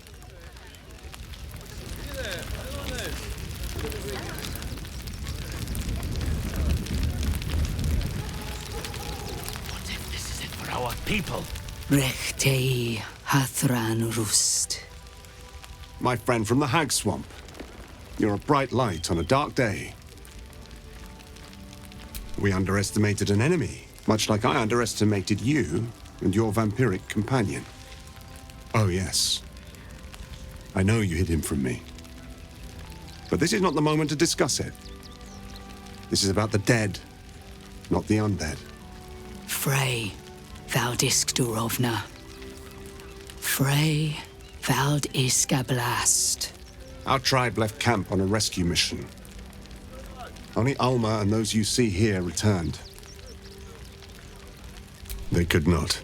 What if this is it for our people?
Rechtei Hathran Rust.
My friend from the Hag Swamp. You're a bright light on a dark day. We underestimated an enemy, much like I underestimated you and your vampiric companion. Oh, yes. I know you hid him from me. But this is not the moment to discuss it. This is about the dead, not the undead.
Frey, Valdisk Durovna. Frey, Vald Iskablast.
Our tribe left camp on a rescue mission. Only Alma and those you see here returned. They could not.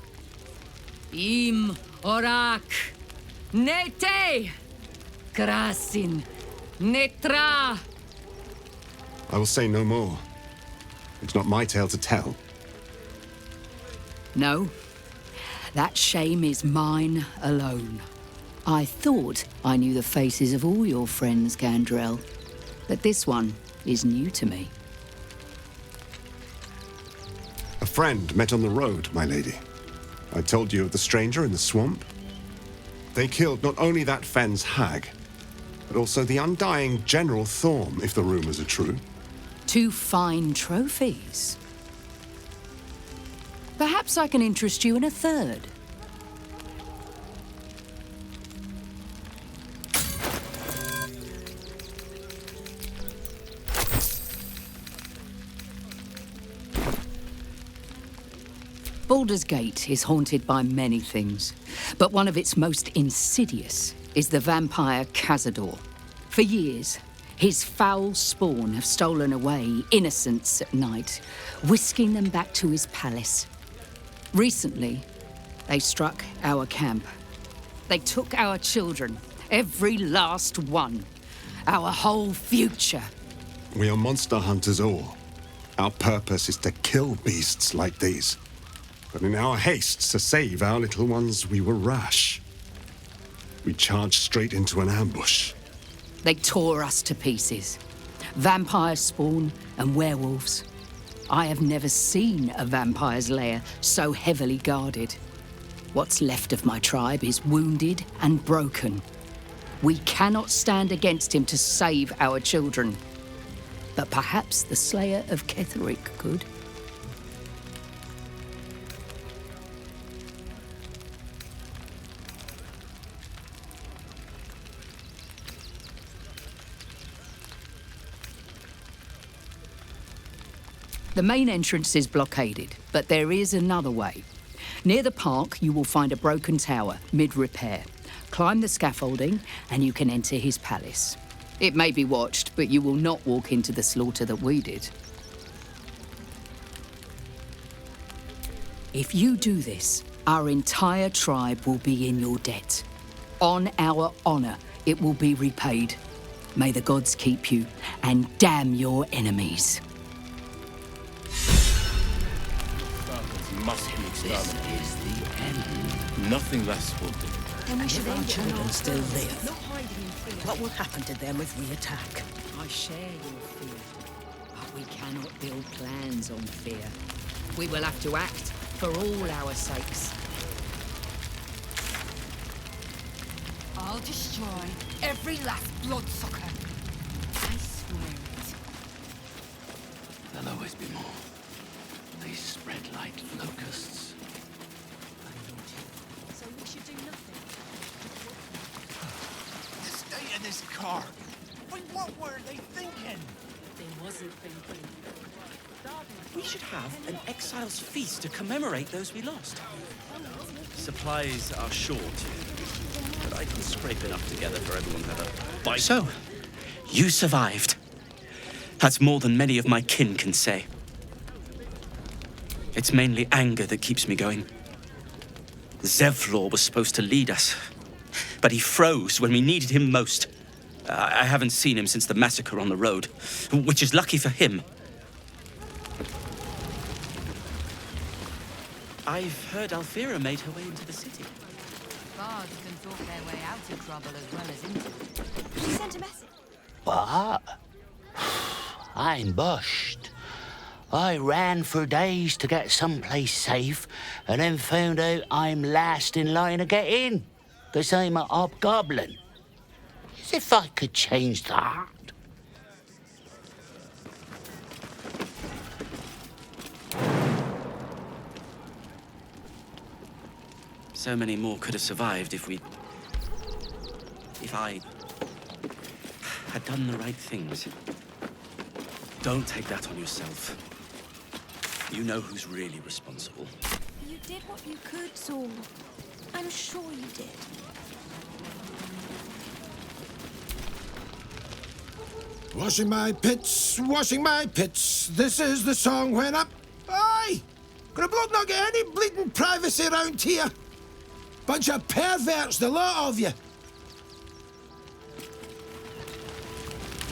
Im Orak. Nete. Krasin. Netra.
I will say no more. It's not my tale to tell.
No. That shame is mine alone. I thought I knew the faces of all your friends, Gandrel, but this one is new to me.
A friend met on the road, my lady. I told you of the stranger in the swamp. They killed not only that Fenn's hag, but also the undying General Thorm, if the rumors are true.
2 fine trophies. Perhaps I can interest you in a third. Baldur's Gate is haunted by many things, but one of its most insidious is the vampire Cazador. For years, his foul spawn have stolen away innocents at night, whisking them back to his palace. Recently, they struck our camp. They took our children, every last one, our whole future.
We are monster hunters all. Our purpose is to kill beasts like these. But in our haste to save our little ones, we were rash. We charged straight into an ambush.
They tore us to pieces. Vampire spawn and werewolves. I have never seen a vampire's lair so heavily guarded. What's left of my tribe is wounded and broken. We cannot stand against him to save our children. But perhaps the Slayer of Ketheric could. The main entrance is blockaded, but there is another way. Near the park, you will find a broken tower, mid-repair. Climb the scaffolding, and you can enter his palace. It may be watched, but you will not walk into the slaughter that we did. If you do this, our entire tribe will be in your debt. On our honor, it will be repaid. May the gods keep you, and damn your enemies.
Must be exterminated. This is the end. Nothing less will do.
Then we should our children still live. What will happen to them if we attack?
I share your fear, but we cannot build plans on fear. We will have to act for all our sakes.
I'll destroy every last bloodsucker. I swear it.
There'll always be more. They spread like locusts.
So we should do nothing.
The state of this car. But what were they thinking?
They wasn't thinking.
We should have an exile's feast to commemorate those we lost. Supplies are short, but I can scrape enough together for everyone to have a bite. So, you survived. That's more than many of my kin can say. It's mainly anger that keeps me going. Zevlor was supposed to lead us, but he froze when we needed him most. I haven't seen him since the massacre on the road, which is lucky for him. I've heard Alfira made her way into the city.
Bards can talk their way out of trouble as well as into it.
She sent a message.
What? I'm bushed. I ran for days to get someplace safe, and then found out I'm last in line to get in, because I'm a hobgoblin. As if I could change that.
So many more could have survived if I had done the right things. Don't take that on yourself. You know who's really responsible.
You did what you could, Saul. I'm sure you did.
Washing my pits, this is the song when I'm... Aye! Gonna bloke not get any bleeding privacy around here. Bunch of perverts, the lot of you.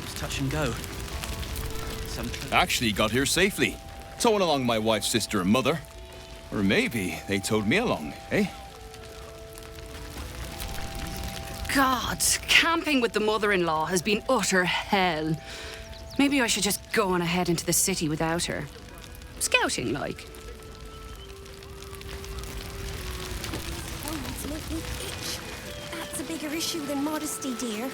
It's touch and go.
Actually got here safely. Towing along my wife's sister and mother. Or maybe they towed me along, eh?
God, camping with the mother-in-law has been utter hell. Maybe I should just go on ahead into the city without her. Scouting, like.
Oh, it's making me itch. That's a bigger issue than modesty, dear.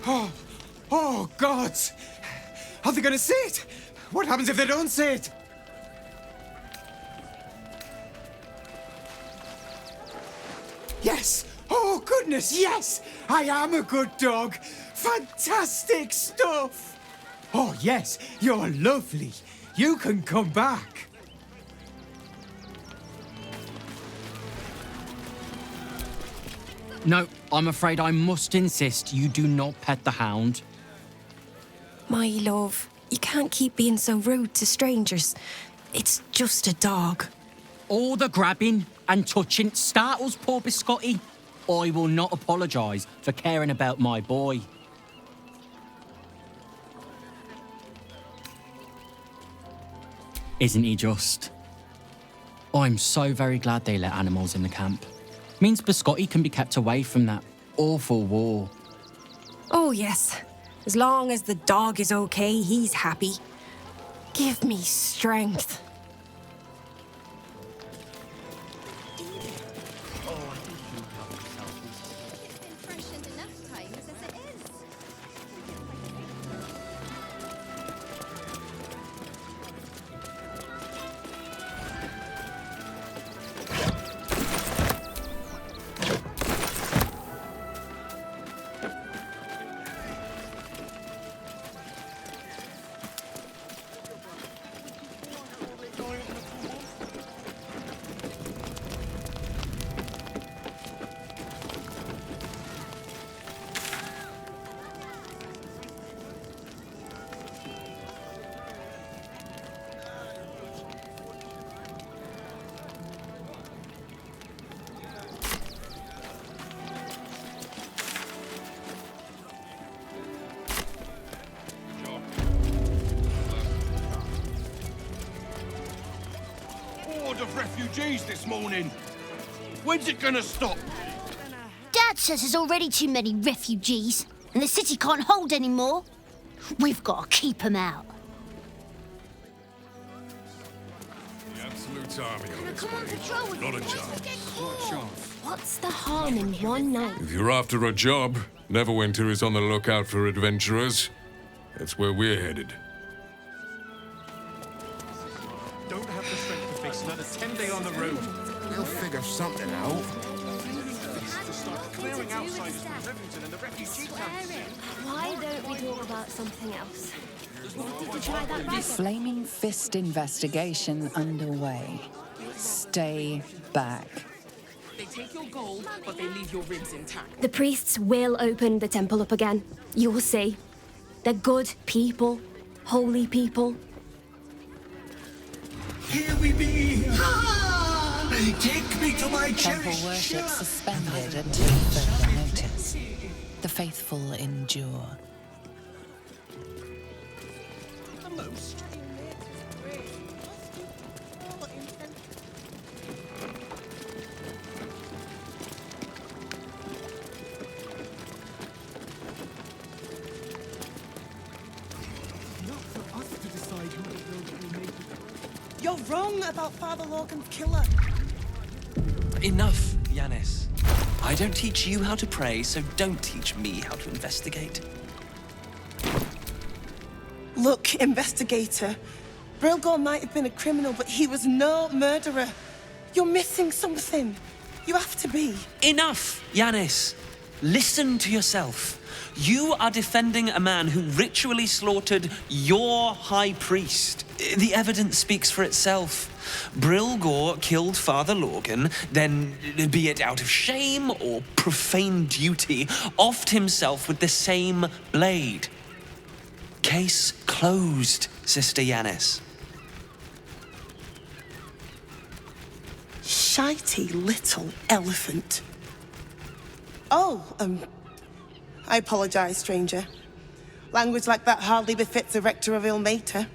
Oh, gods! Are they gonna see it? What happens if they don't see it?
Yes! Oh, goodness, yes! I am a good dog! Fantastic stuff! Oh, yes, you're lovely. You can come back.
No, I'm afraid I must insist you do not pet the hound.
My love, you can't keep being so rude to strangers. It's just a dog.
All the grabbing and touching startles poor Biscotti. I will not apologise for caring about my boy. Isn't he just? I'm so very glad they let animals in the camp. Means Biscotti can be kept away from that awful war.
Oh, yes. As long as the dog is okay, he's happy. Give me strength.
Of refugees this morning. When's it gonna stop?
Dad says there's already too many refugees, and the city can't hold any more. We've got to keep them out.
The absolute army on its way. Not a chance.
What's the harm in one night?
If you're after a job, Neverwinter is on the lookout for adventurers. That's where we're headed.
Don't have the strength to face another 10 days on the road.
We'll figure something out.
Clearing outsiders from Rivington and the refugee camps.
Why don't we talk about something else? Did you try that rifle?
Flaming Fist investigation underway. Stay back.
They take your gold, but they leave your ribs intact.
The priests will open the temple up again. You will see. They're good people, holy people.
Here we be! Ah! Take me to my
Temple
cherished
worship suspended until further notice. The faithful endure.
You're wrong about Father Lorgan's killer.
Enough, Yanis. I don't teach you how to pray, so don't teach me how to investigate.
Look, investigator. Brilgor might have been a criminal, but he was no murderer. You're missing something. You have to be.
Enough, Yanis. Listen to yourself. You are defending a man who ritually slaughtered your high priest. The evidence speaks for itself. Brilgor killed Father Lorgan, then, be it out of shame or profane duty, offed himself with the same blade. Case closed, Sister Yanis.
Shitey little elephant. Oh, I apologize, stranger. Language like that hardly befits a rector of Ilmater.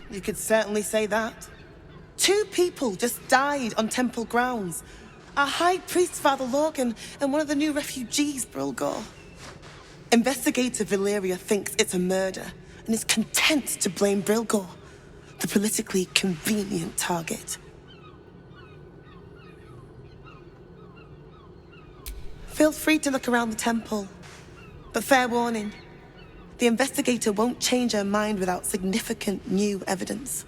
You could certainly say that. 2 people just died on temple grounds. Our high priest, Father Lorgan, and one of the new refugees, Brilgor. Investigator Valeria thinks it's a murder and is content to blame Brilgor, the politically convenient target. Feel free to look around the temple, but fair warning, the investigator won't change her mind without significant new evidence.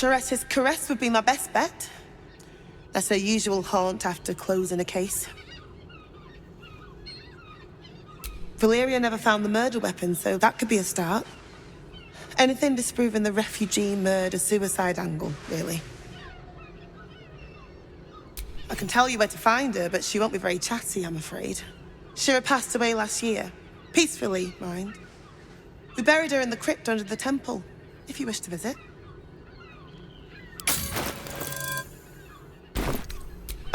Shorette's caress would be my best bet. That's her usual haunt after closing a case. Valeria never found the murder weapon, so that could be a start. Anything disproving the refugee murder-suicide angle, really. I can tell you where to find her, but she won't be very chatty, I'm afraid. Shira passed away last year. Peacefully, mind. We buried her in the crypt under the temple, if you wish to visit.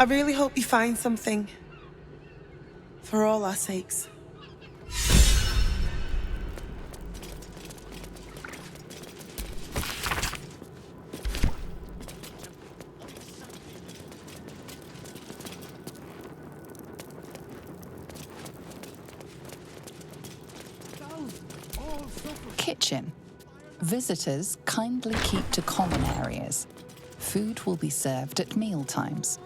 I really hope you find something. For all our sakes.
Kitchen. Visitors kindly keep to common areas. Food will be served at mealtimes.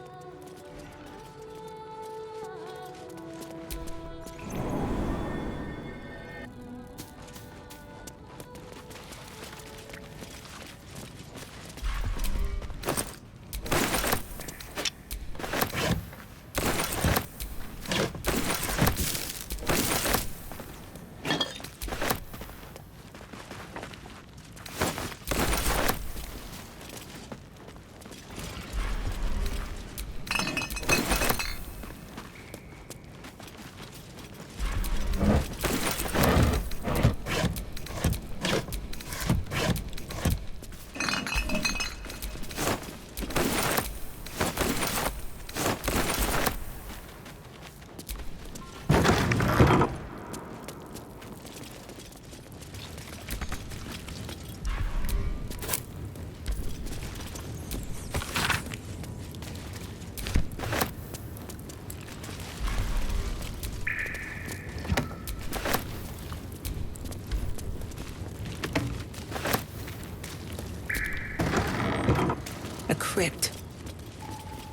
A crypt.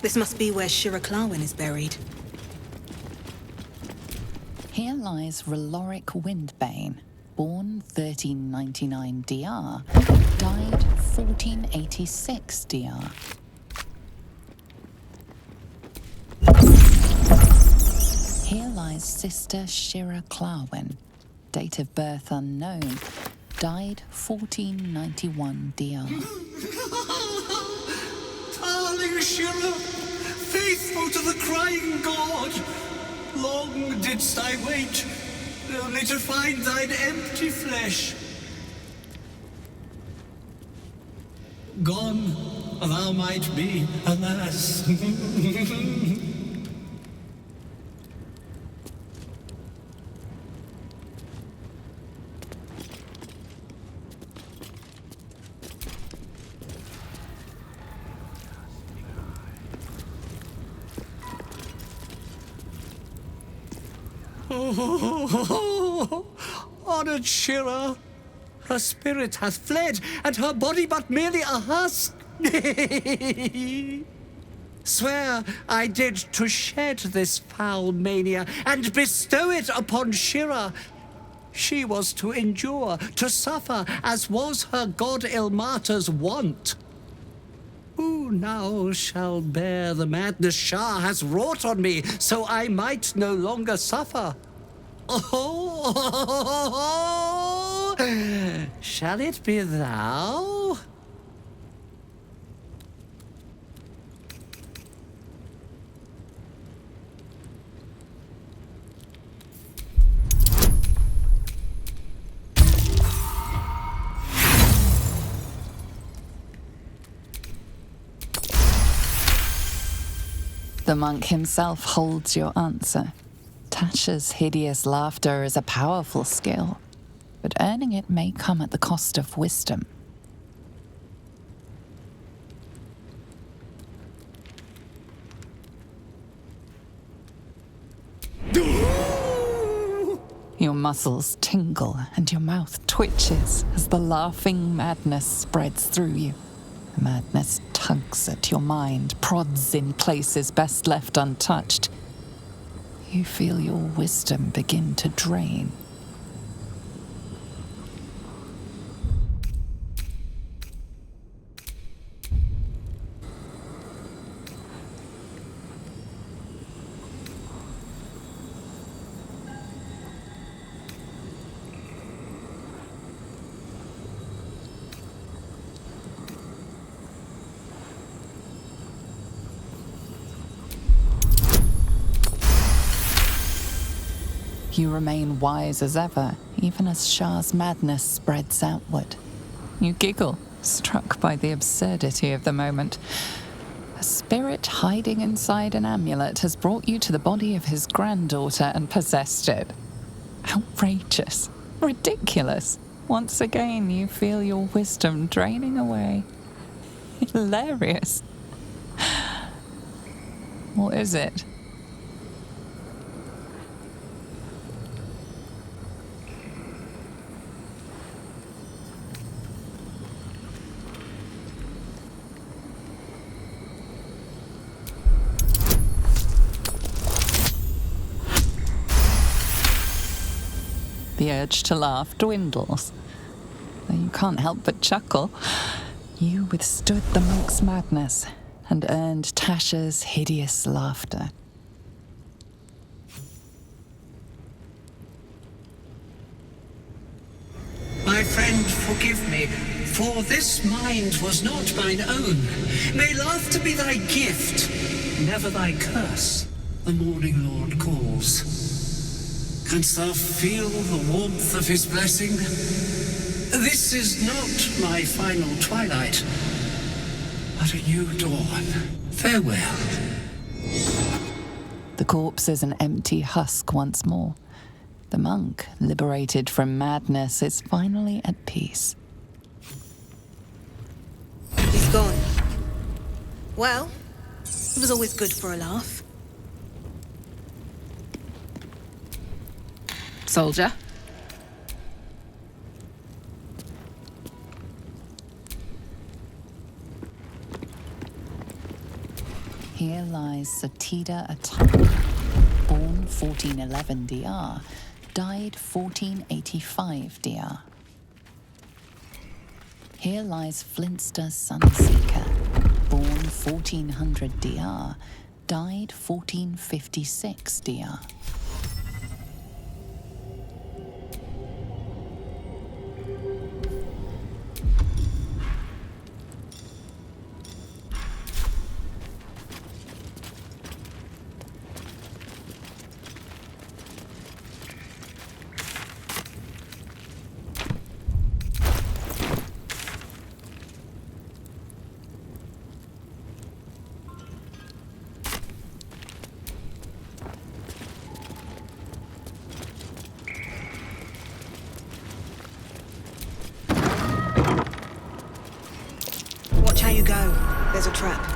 This must be where Shira Clarwin is buried.
Here lies Reloric Windbane, born 1399 DR, died 1486 DR. Here lies Sister Shira Clarwin, date of birth unknown, died 1491 DR.
Darling Shira, faithful to the crying god, long didst I wait, only to find thine empty flesh. Gone thou might be, alas. Honored Shira, her spirit hath fled, and her body but merely a husk. Swear I did to shed this foul mania, and bestow it upon Shira. She was to endure, to suffer, as was her god Ilmata's wont. Who now shall bear the madness Shah has wrought on me, so I might no longer suffer? Oh, shall it be thou?
The monk himself holds your answer. Tasha's hideous laughter is a powerful skill, but earning it may come at the cost of wisdom. Your muscles tingle and your mouth twitches as the laughing madness spreads through you. The madness tugs at your mind, prods in places best left untouched. You feel your wisdom begin to drain. You remain wise as ever, even as Shah's madness spreads outward. You giggle, struck by the absurdity of the moment. A spirit hiding inside an amulet has brought you to the body of his granddaughter and possessed it. Outrageous. Ridiculous. Once again, you feel your wisdom draining away. Hilarious. What is it? The urge to laugh dwindles. Though you can't help but chuckle. You withstood the monk's madness and earned Tasha's hideous laughter.
My friend, forgive me, for this mind was not mine own. May laughter be thy gift, never thy curse. The morning Lord calls. Canst thou feel the warmth of his blessing? This is not my final twilight, but a new dawn. Farewell.
The corpse is an empty husk once more. The monk, liberated from madness, is finally at peace.
He's gone. Well, it was always good for a laugh.
Soldier?
Here lies Satida Atama, born 1411 DR, died 1485 DR. Here lies Flintster Sunseeker, born 1400 DR, died 1456 DR.
Watch how you go. There's a trap.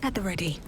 At the ready.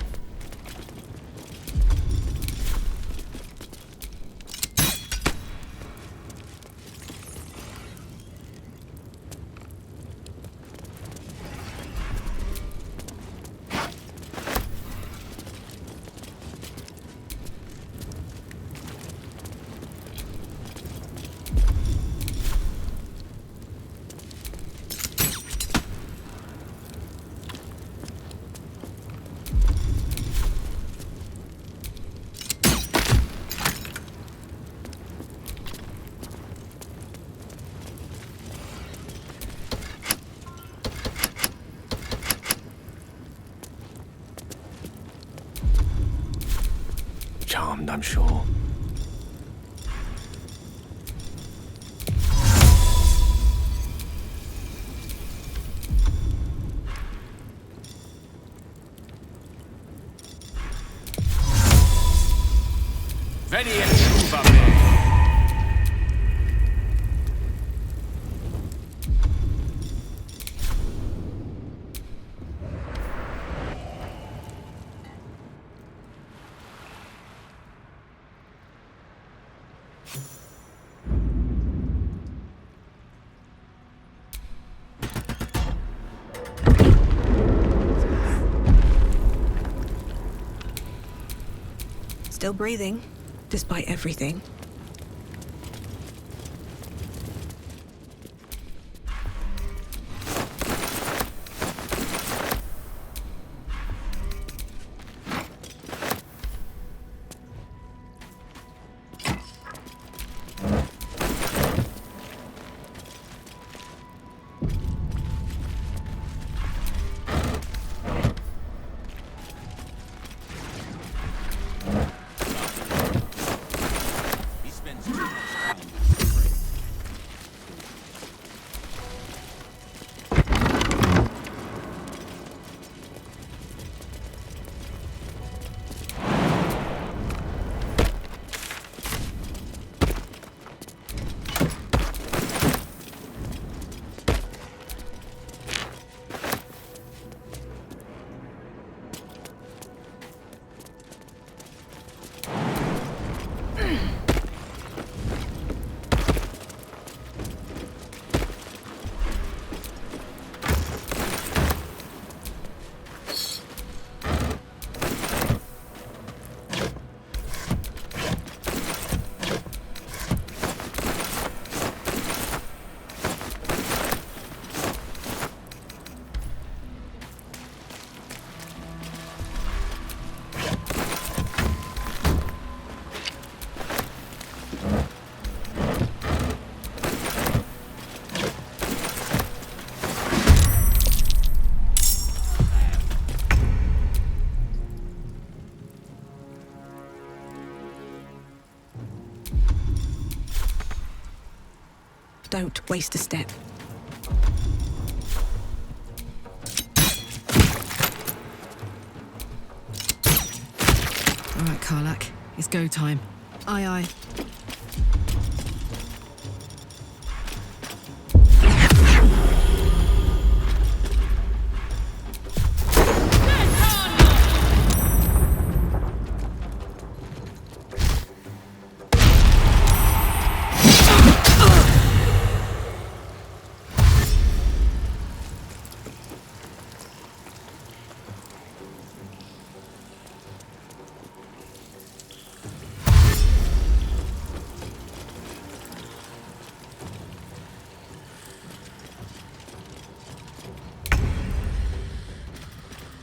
Charmed, I'm sure.
Veni et truva me.
Still breathing, despite everything. Don't waste a step.
All right, Karlak. It's go time. Aye, aye.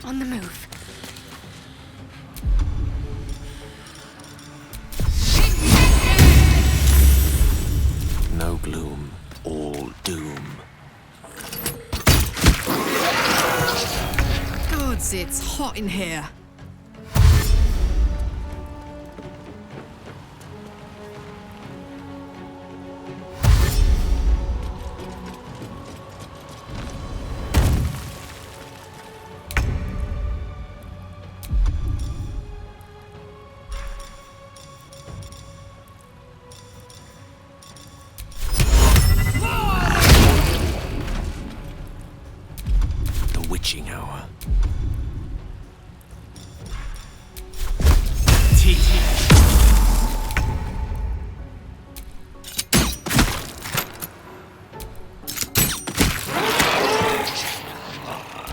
On the move.
No gloom, all doom.
Gods, it's hot in here.
Witching hour.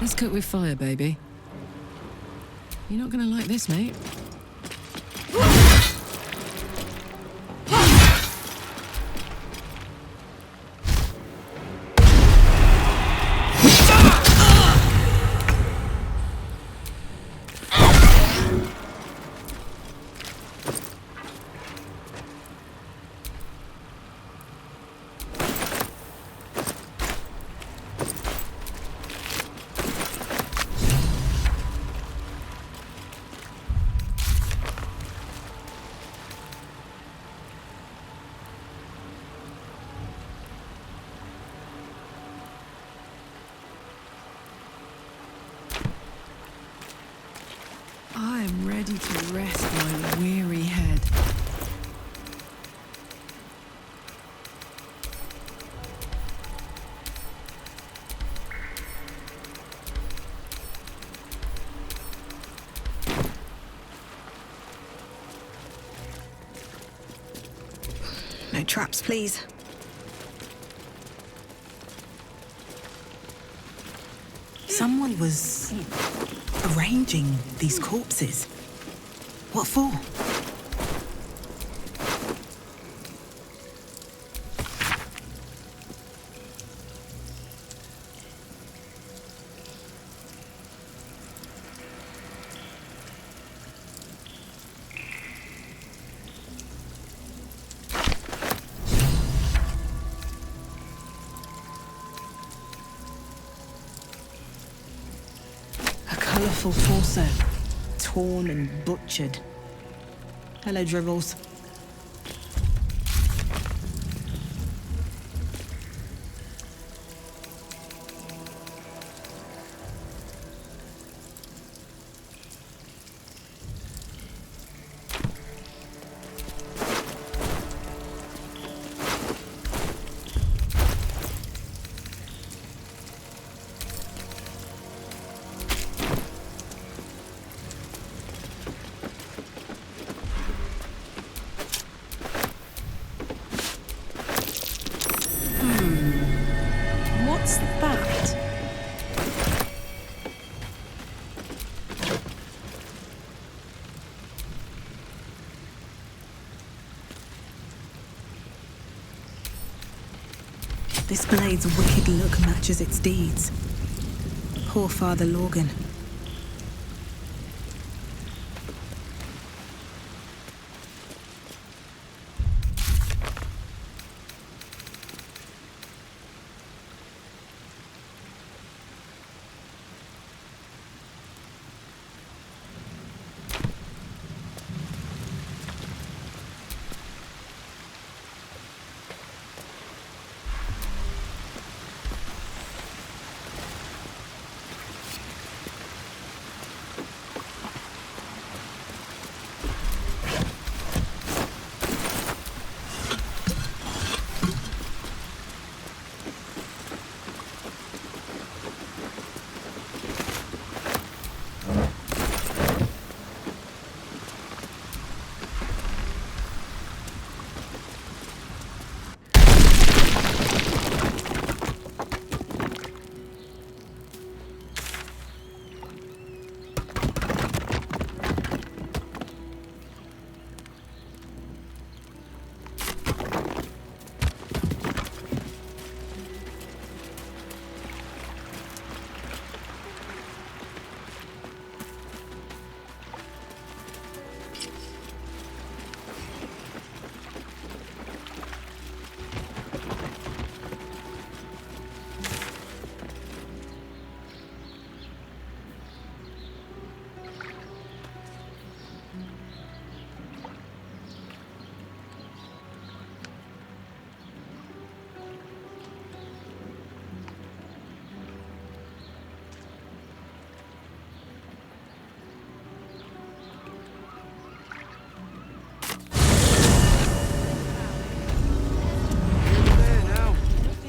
Let's cook with fire, baby. You're not gonna like this, mate. I'm ready to rest my weary head.
No traps, please. Someone was arranging these corpses. What for? Colourful torso, torn and butchered. Hello, Dribbles.
What's that?
This blade's wicked look matches its deeds. Poor Father Lorgan.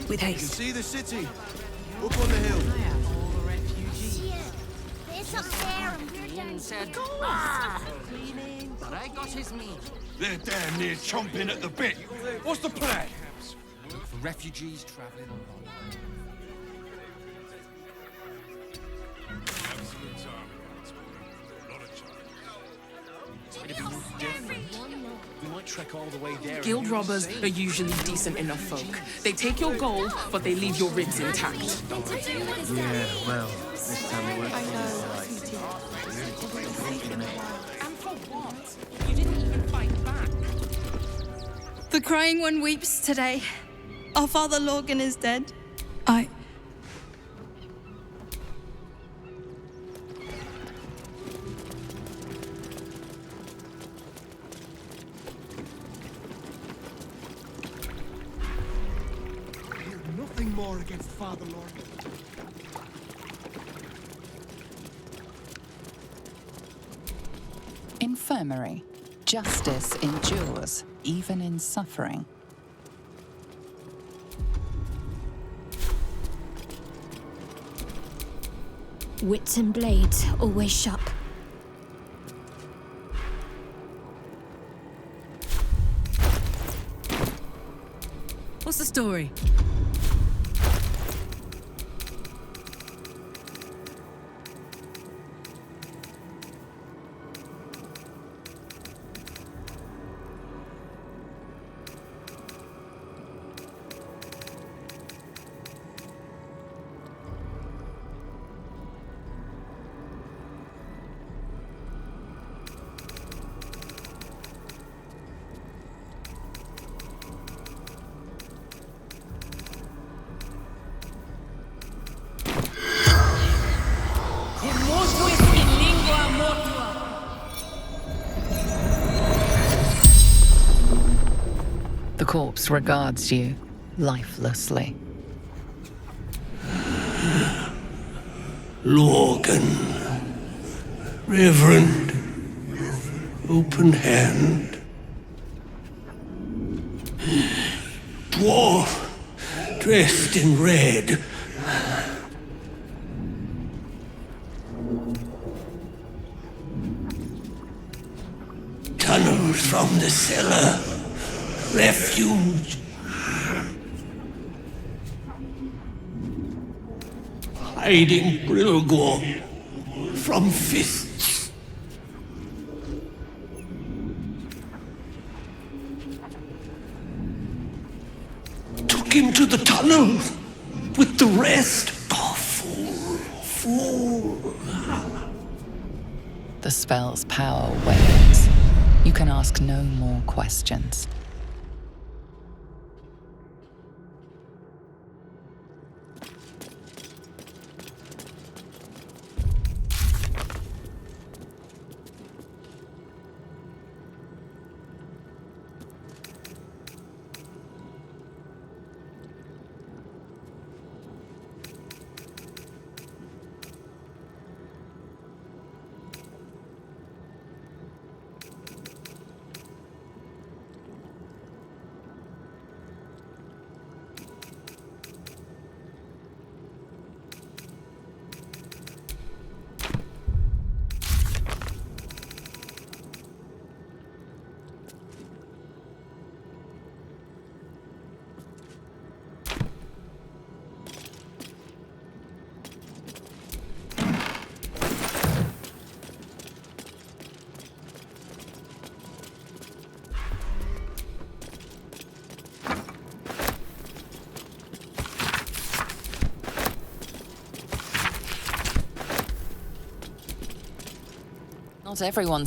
With haste.
You can see the city. Up on the hill.
It's up there and we're down
said, but I got his meat.
They're damn near chomping at the bit. What's the plan?
For refugees traveling along.
We might trek all the way there.
Guild robbers are usually decent enough folk. They take your gold, but they leave your ribs intact.
Yeah, well, this time it worked.
And for what? You didn't even fight back.
The crying one weeps today. Our father Lorgan is dead.
Nothing more against Father Lorgan.
Infirmary. Justice endures, even in suffering.
Wits and blades always sharp.
What's the story?
The corpse regards you lifelessly.
Lorgan, Reverend, open hand. Dwarf, dressed in red. Tunnels from the cellar. Refuge. Hiding Brilgor from fists. Took him to the tunnel with the rest. Oh, fool.
The spell's power wanes. You can ask no more questions. Not everyone.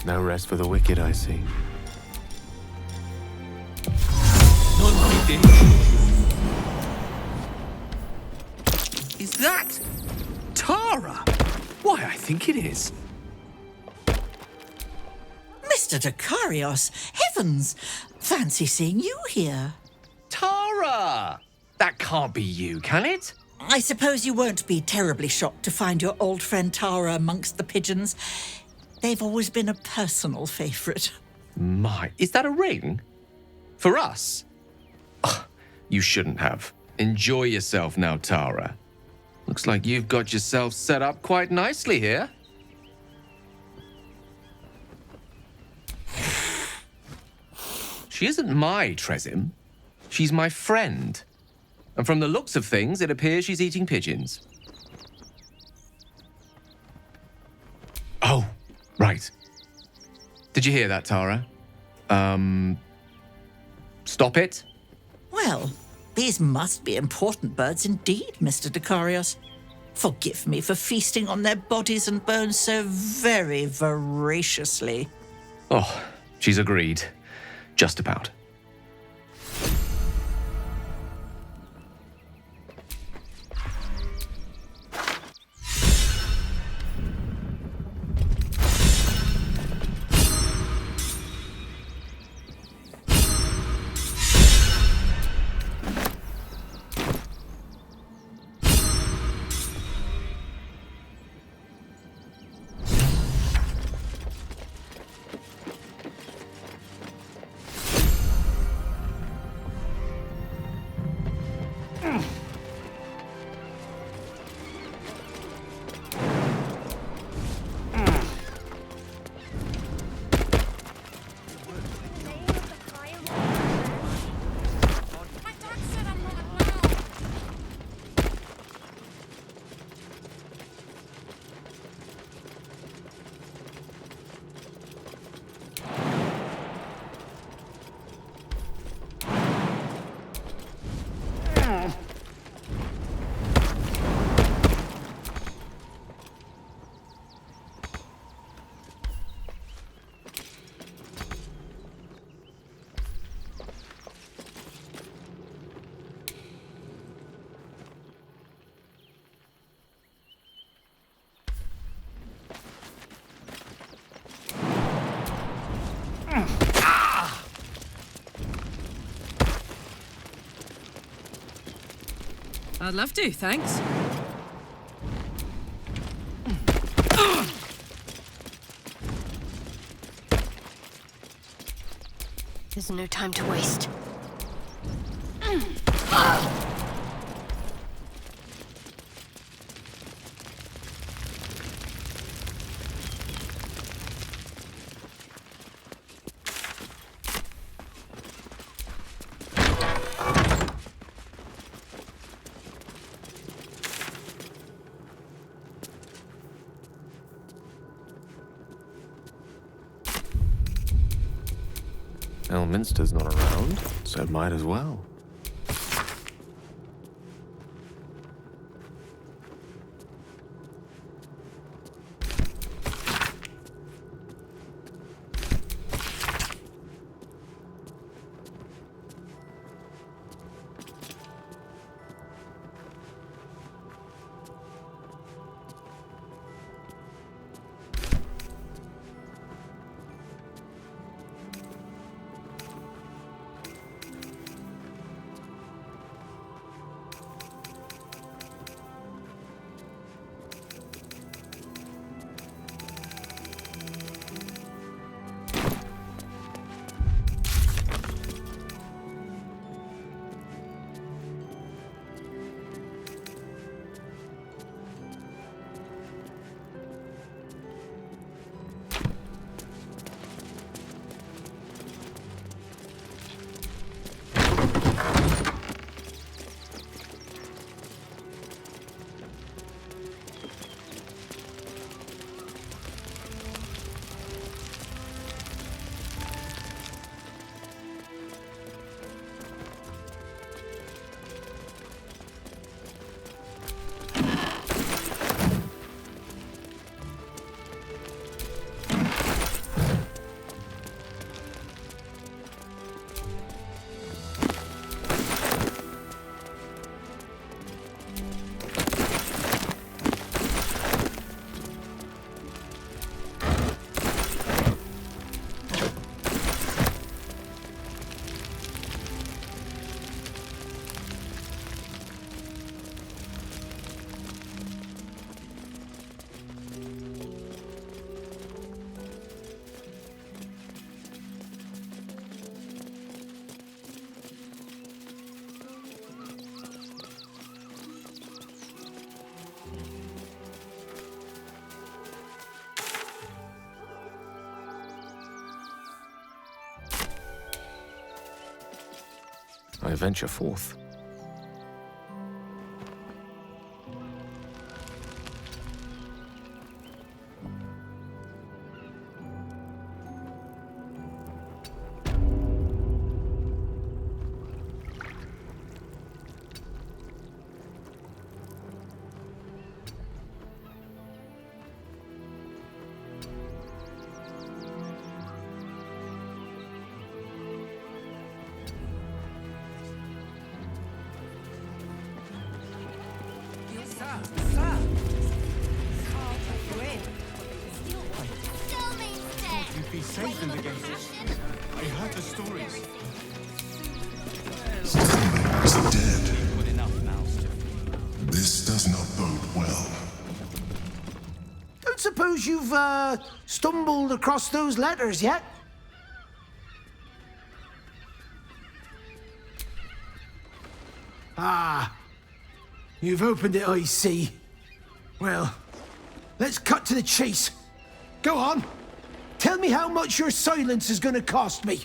No rest for the wicked, I see.
Is that Tara? Why, I think it is.
Mr. Dekarios, heavens! Fancy seeing you here.
Tara! That can't be you, can it?
I suppose you won't be terribly shocked to find your old friend Tara amongst the pigeons. They've always been a personal favourite.
My, is that a ring? For us? Ugh, you shouldn't have. Enjoy yourself now, Tara. Looks like you've got yourself set up quite nicely here. She isn't my Tresim. She's my friend. And from the looks of things, it appears she's eating pigeons. Oh, right. Did you hear that, Tara? Stop it?
Well, these must be important birds indeed, Mr. Dekarios. Forgive me for feasting on their bodies and bones so very voraciously.
Oh, she's agreed. Just about.
I'd love to, thanks.
There's no time to waste.
Elminster's not around, so might as well.
I venture forth.
You'd be safe in the gate. I heard the stories.
Is dead. This does not bode well.
Don't suppose you've stumbled across those letters yet? Ah, you've opened it, I see. Well, let's cut to the chase. Go on. Tell me how much your silence is going to cost me.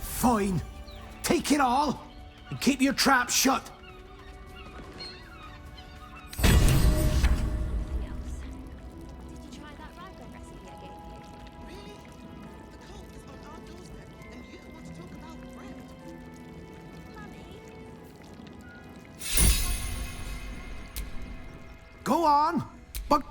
Fine. Take it all and keep your trap shut. Go on, but...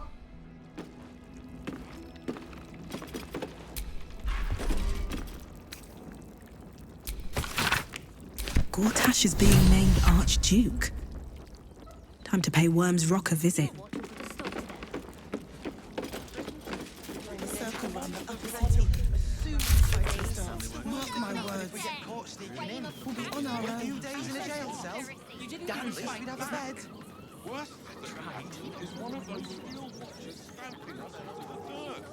Gortash is being named Archduke. Time to pay Worm's Rock a visit.
Mark my words. We'll be on our own. A few days in a jail cell. You didn't dance. We'd have a bed.
Worst tried is one of those steel watches stamping us into the dirt.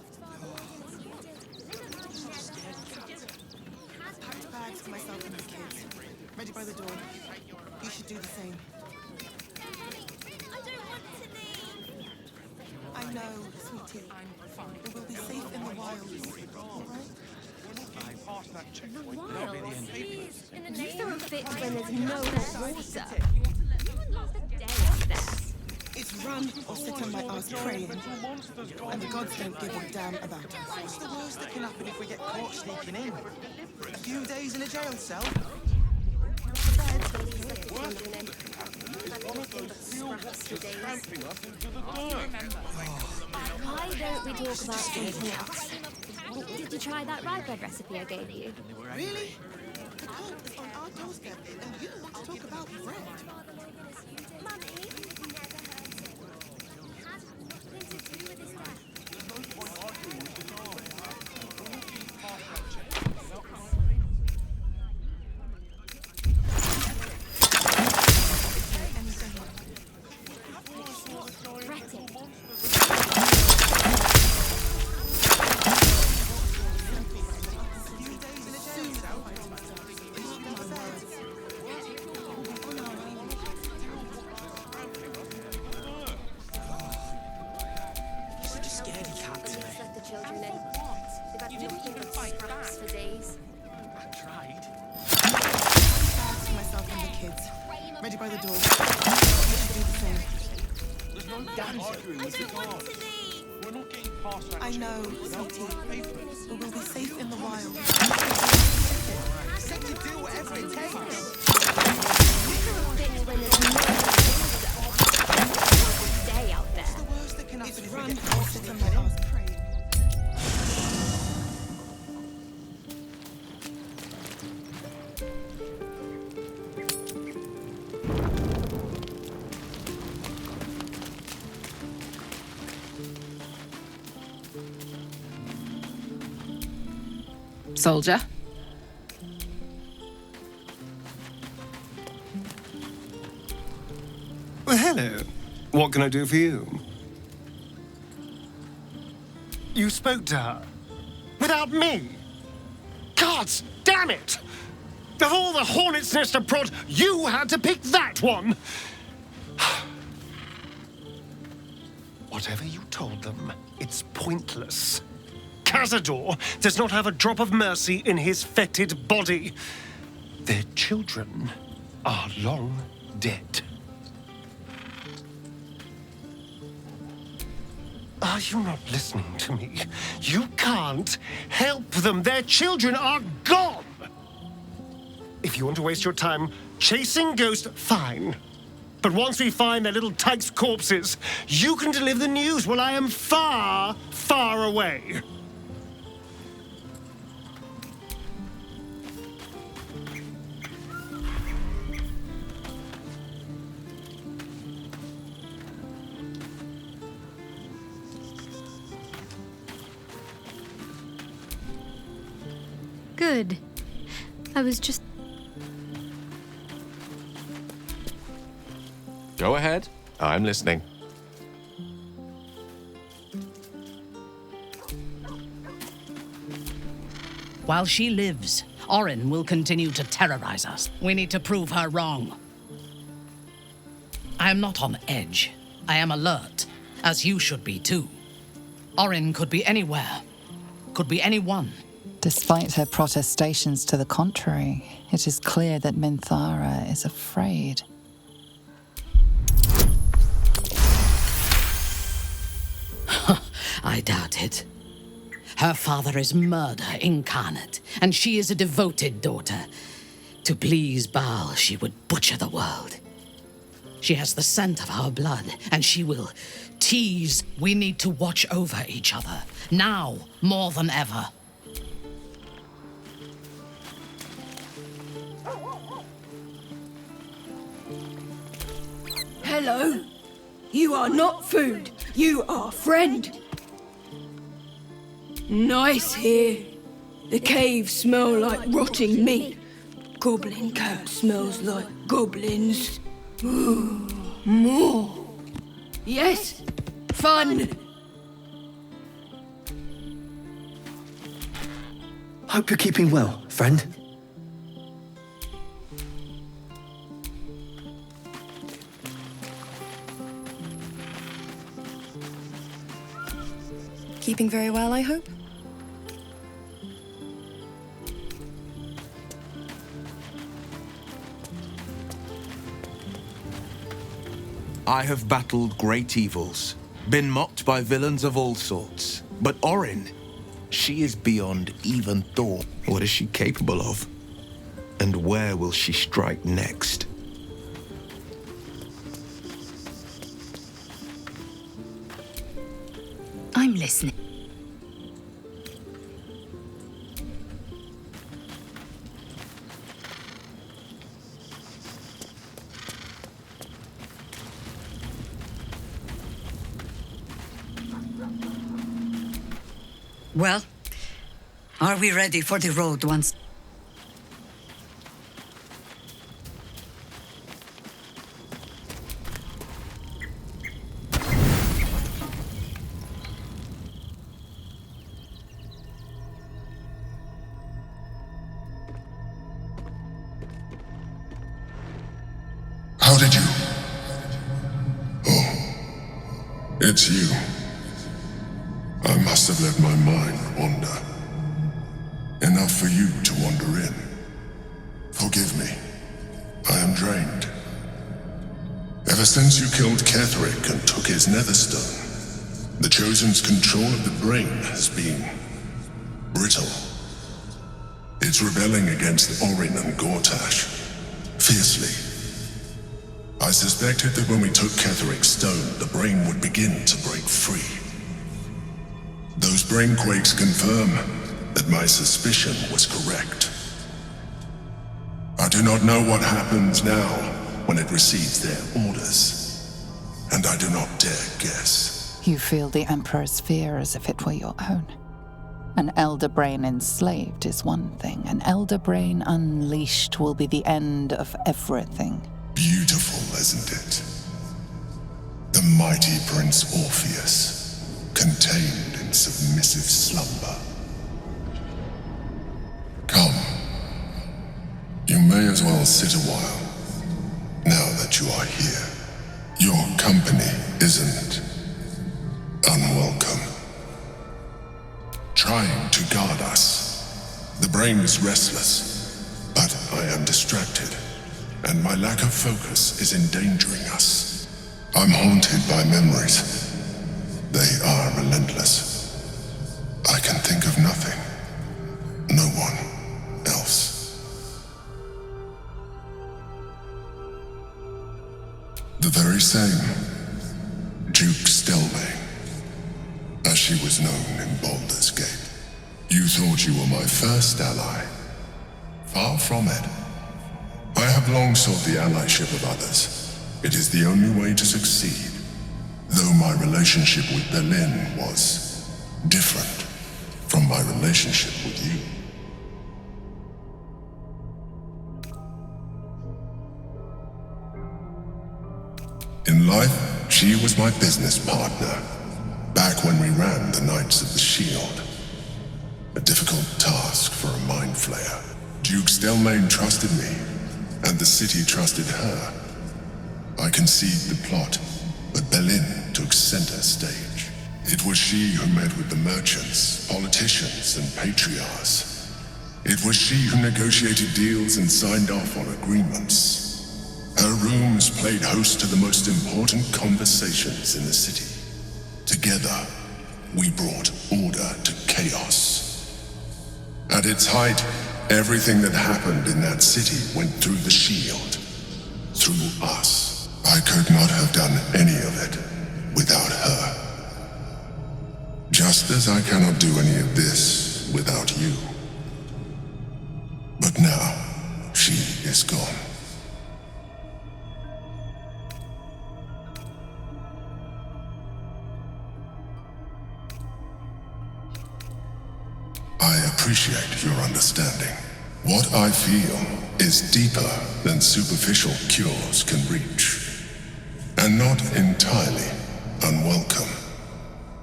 Packed bags for myself and the kids. Ready by the door. You should do the same. I don't want to leave. I know, sweetie. I'm fine. But we'll be safe in the wilds. All right?
The wilds? You throw a fit when there's no hot water. You wouldn't last a day up there.
It's run or sit on my ass praying. And the gods don't give a damn about us.
What's the worst that can happen if we get caught sneaking in? A few days in a jail cell?
Why don't we talk about something else? Did you try that rye bread recipe I gave you?
Really? The cult is on our doorstep, and you want to talk about bread? Ready by the door. You should do the same.
There's no dancing with the guards. We're not getting past that.
I know, sweetie. But we'll be safe in the wild.
Said you'd do whatever it takes.
Stay out there.
What's the worst that can happen if we get
Run or sit on my ass praying.
Soldier?
Well, hello. What can I do for you?
You spoke to her? Without me? Gods damn it! Of all the hornet's nest of prod, you had to pick that one! Whatever you told them, it's pointless. Cazador does not have a drop of mercy in his fetid body. Their children are long dead. Are you not listening to me? You can't help them. Their children are gone. If you want to waste your time chasing ghosts, fine. But once we find their little tykes' corpses, you can deliver the news while I am far, far away.
Good. I was just...
Go ahead. I'm listening.
While she lives, Orin will continue to terrorize us. We need to prove her wrong. I am not on edge. I am alert, as you should be too. Orin could be anywhere. Could be anyone.
Despite her protestations to the contrary, it is clear that Minthara is afraid.
I doubt it. Her father is murder incarnate, and she is a devoted daughter. To please Baal, she would butcher the world. She has the scent of our blood, and she will tease. We need to watch over each other, now more than ever.
Hello. You are not food. You are friend. Nice here. The caves smell like rotting meat. Goblin cat smells like goblins. Ooh, more. Yes, fun.
Hope you're keeping well, friend.
Keeping very well, I hope?
I have battled great evils, been mocked by villains of all sorts. But Orin, she is beyond even thought. What is she capable of? And where will she strike next?
I'm listening.
Well, are we ready for the road once?
How did you? Oh, it's you. I must have let my mind wander. Enough for you to wander in. Forgive me. I am drained. Ever since you killed Ketherick and took his netherstone, the Chosen's control of the brain has been brittle. It's rebelling against Orin and Gortash, fiercely. I suspected that when we took Ketherick's stone, the brain would begin to break free. Those brainquakes confirm that my suspicion was correct. I do not know what happens now when it receives their orders, and I do not dare guess.
You feel the Emperor's fear as if it were your own. An elder brain enslaved is one thing. An elder brain unleashed will be the end of everything.
Beautiful, isn't it? The mighty Prince Orpheus, contained in in submissive slumber. Come. You may as well sit a while, now that you are here. Your company isn't unwelcome. Trying to guard us. The brain is restless, but I am distracted, and my lack of focus is endangering us. I'm haunted by memories. They are relentless. I can think of nothing. No one else. The very same Duke Stelmane, as she was known in Baldur's Gate. You thought you were my first ally. Far from it. I have long sought the allyship of others. It is the only way to succeed, though my relationship with Berlin was different from my relationship with you. In life, she was my business partner, back when we ran the Knights of the Shield. A difficult task for a mind flayer. Duke Stelmane trusted me, and the city trusted her. I conceived the plot, but Berlin took center stage. It was she who met with the merchants, politicians, and patriarchs. It was she who negotiated deals and signed off on agreements. Her rooms played host to the most important conversations in the city. Together, we brought order to chaos. At its height, everything that happened in that city went through the shield. Through us. I could not have done any of it without her. Just as I cannot do any of this without you. But now, she is gone. I appreciate your understanding. What I feel is deeper than superficial cures can reach. And not entirely unwelcome.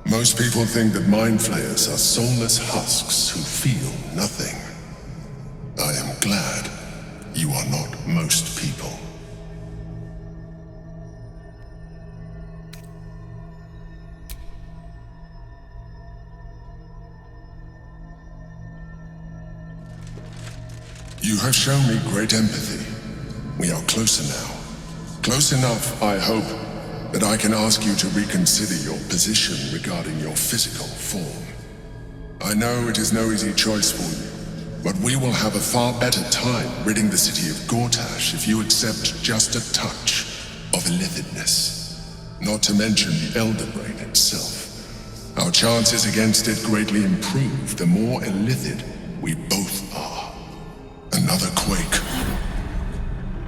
Most people think that mind flayers are soulless husks who feel nothing. I am glad you are not most people. You have shown me great empathy. We are closer now. Close enough, I hope, that I can ask you to reconsider your position regarding your physical form. I know it is no easy choice for you, but we will have a far better time ridding the city of Gortash if you accept just a touch of illithidness. Not to mention the Elder Brain itself. Our chances against it greatly improve the more illithid we both are. Another quake.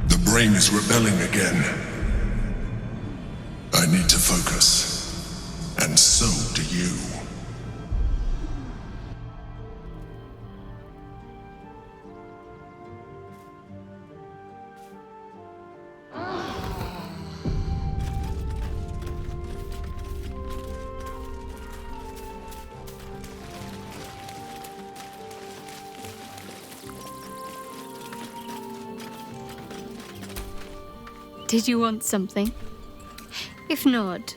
The brain is rebelling again. I need to focus. And so do you.
Did you want something? If not,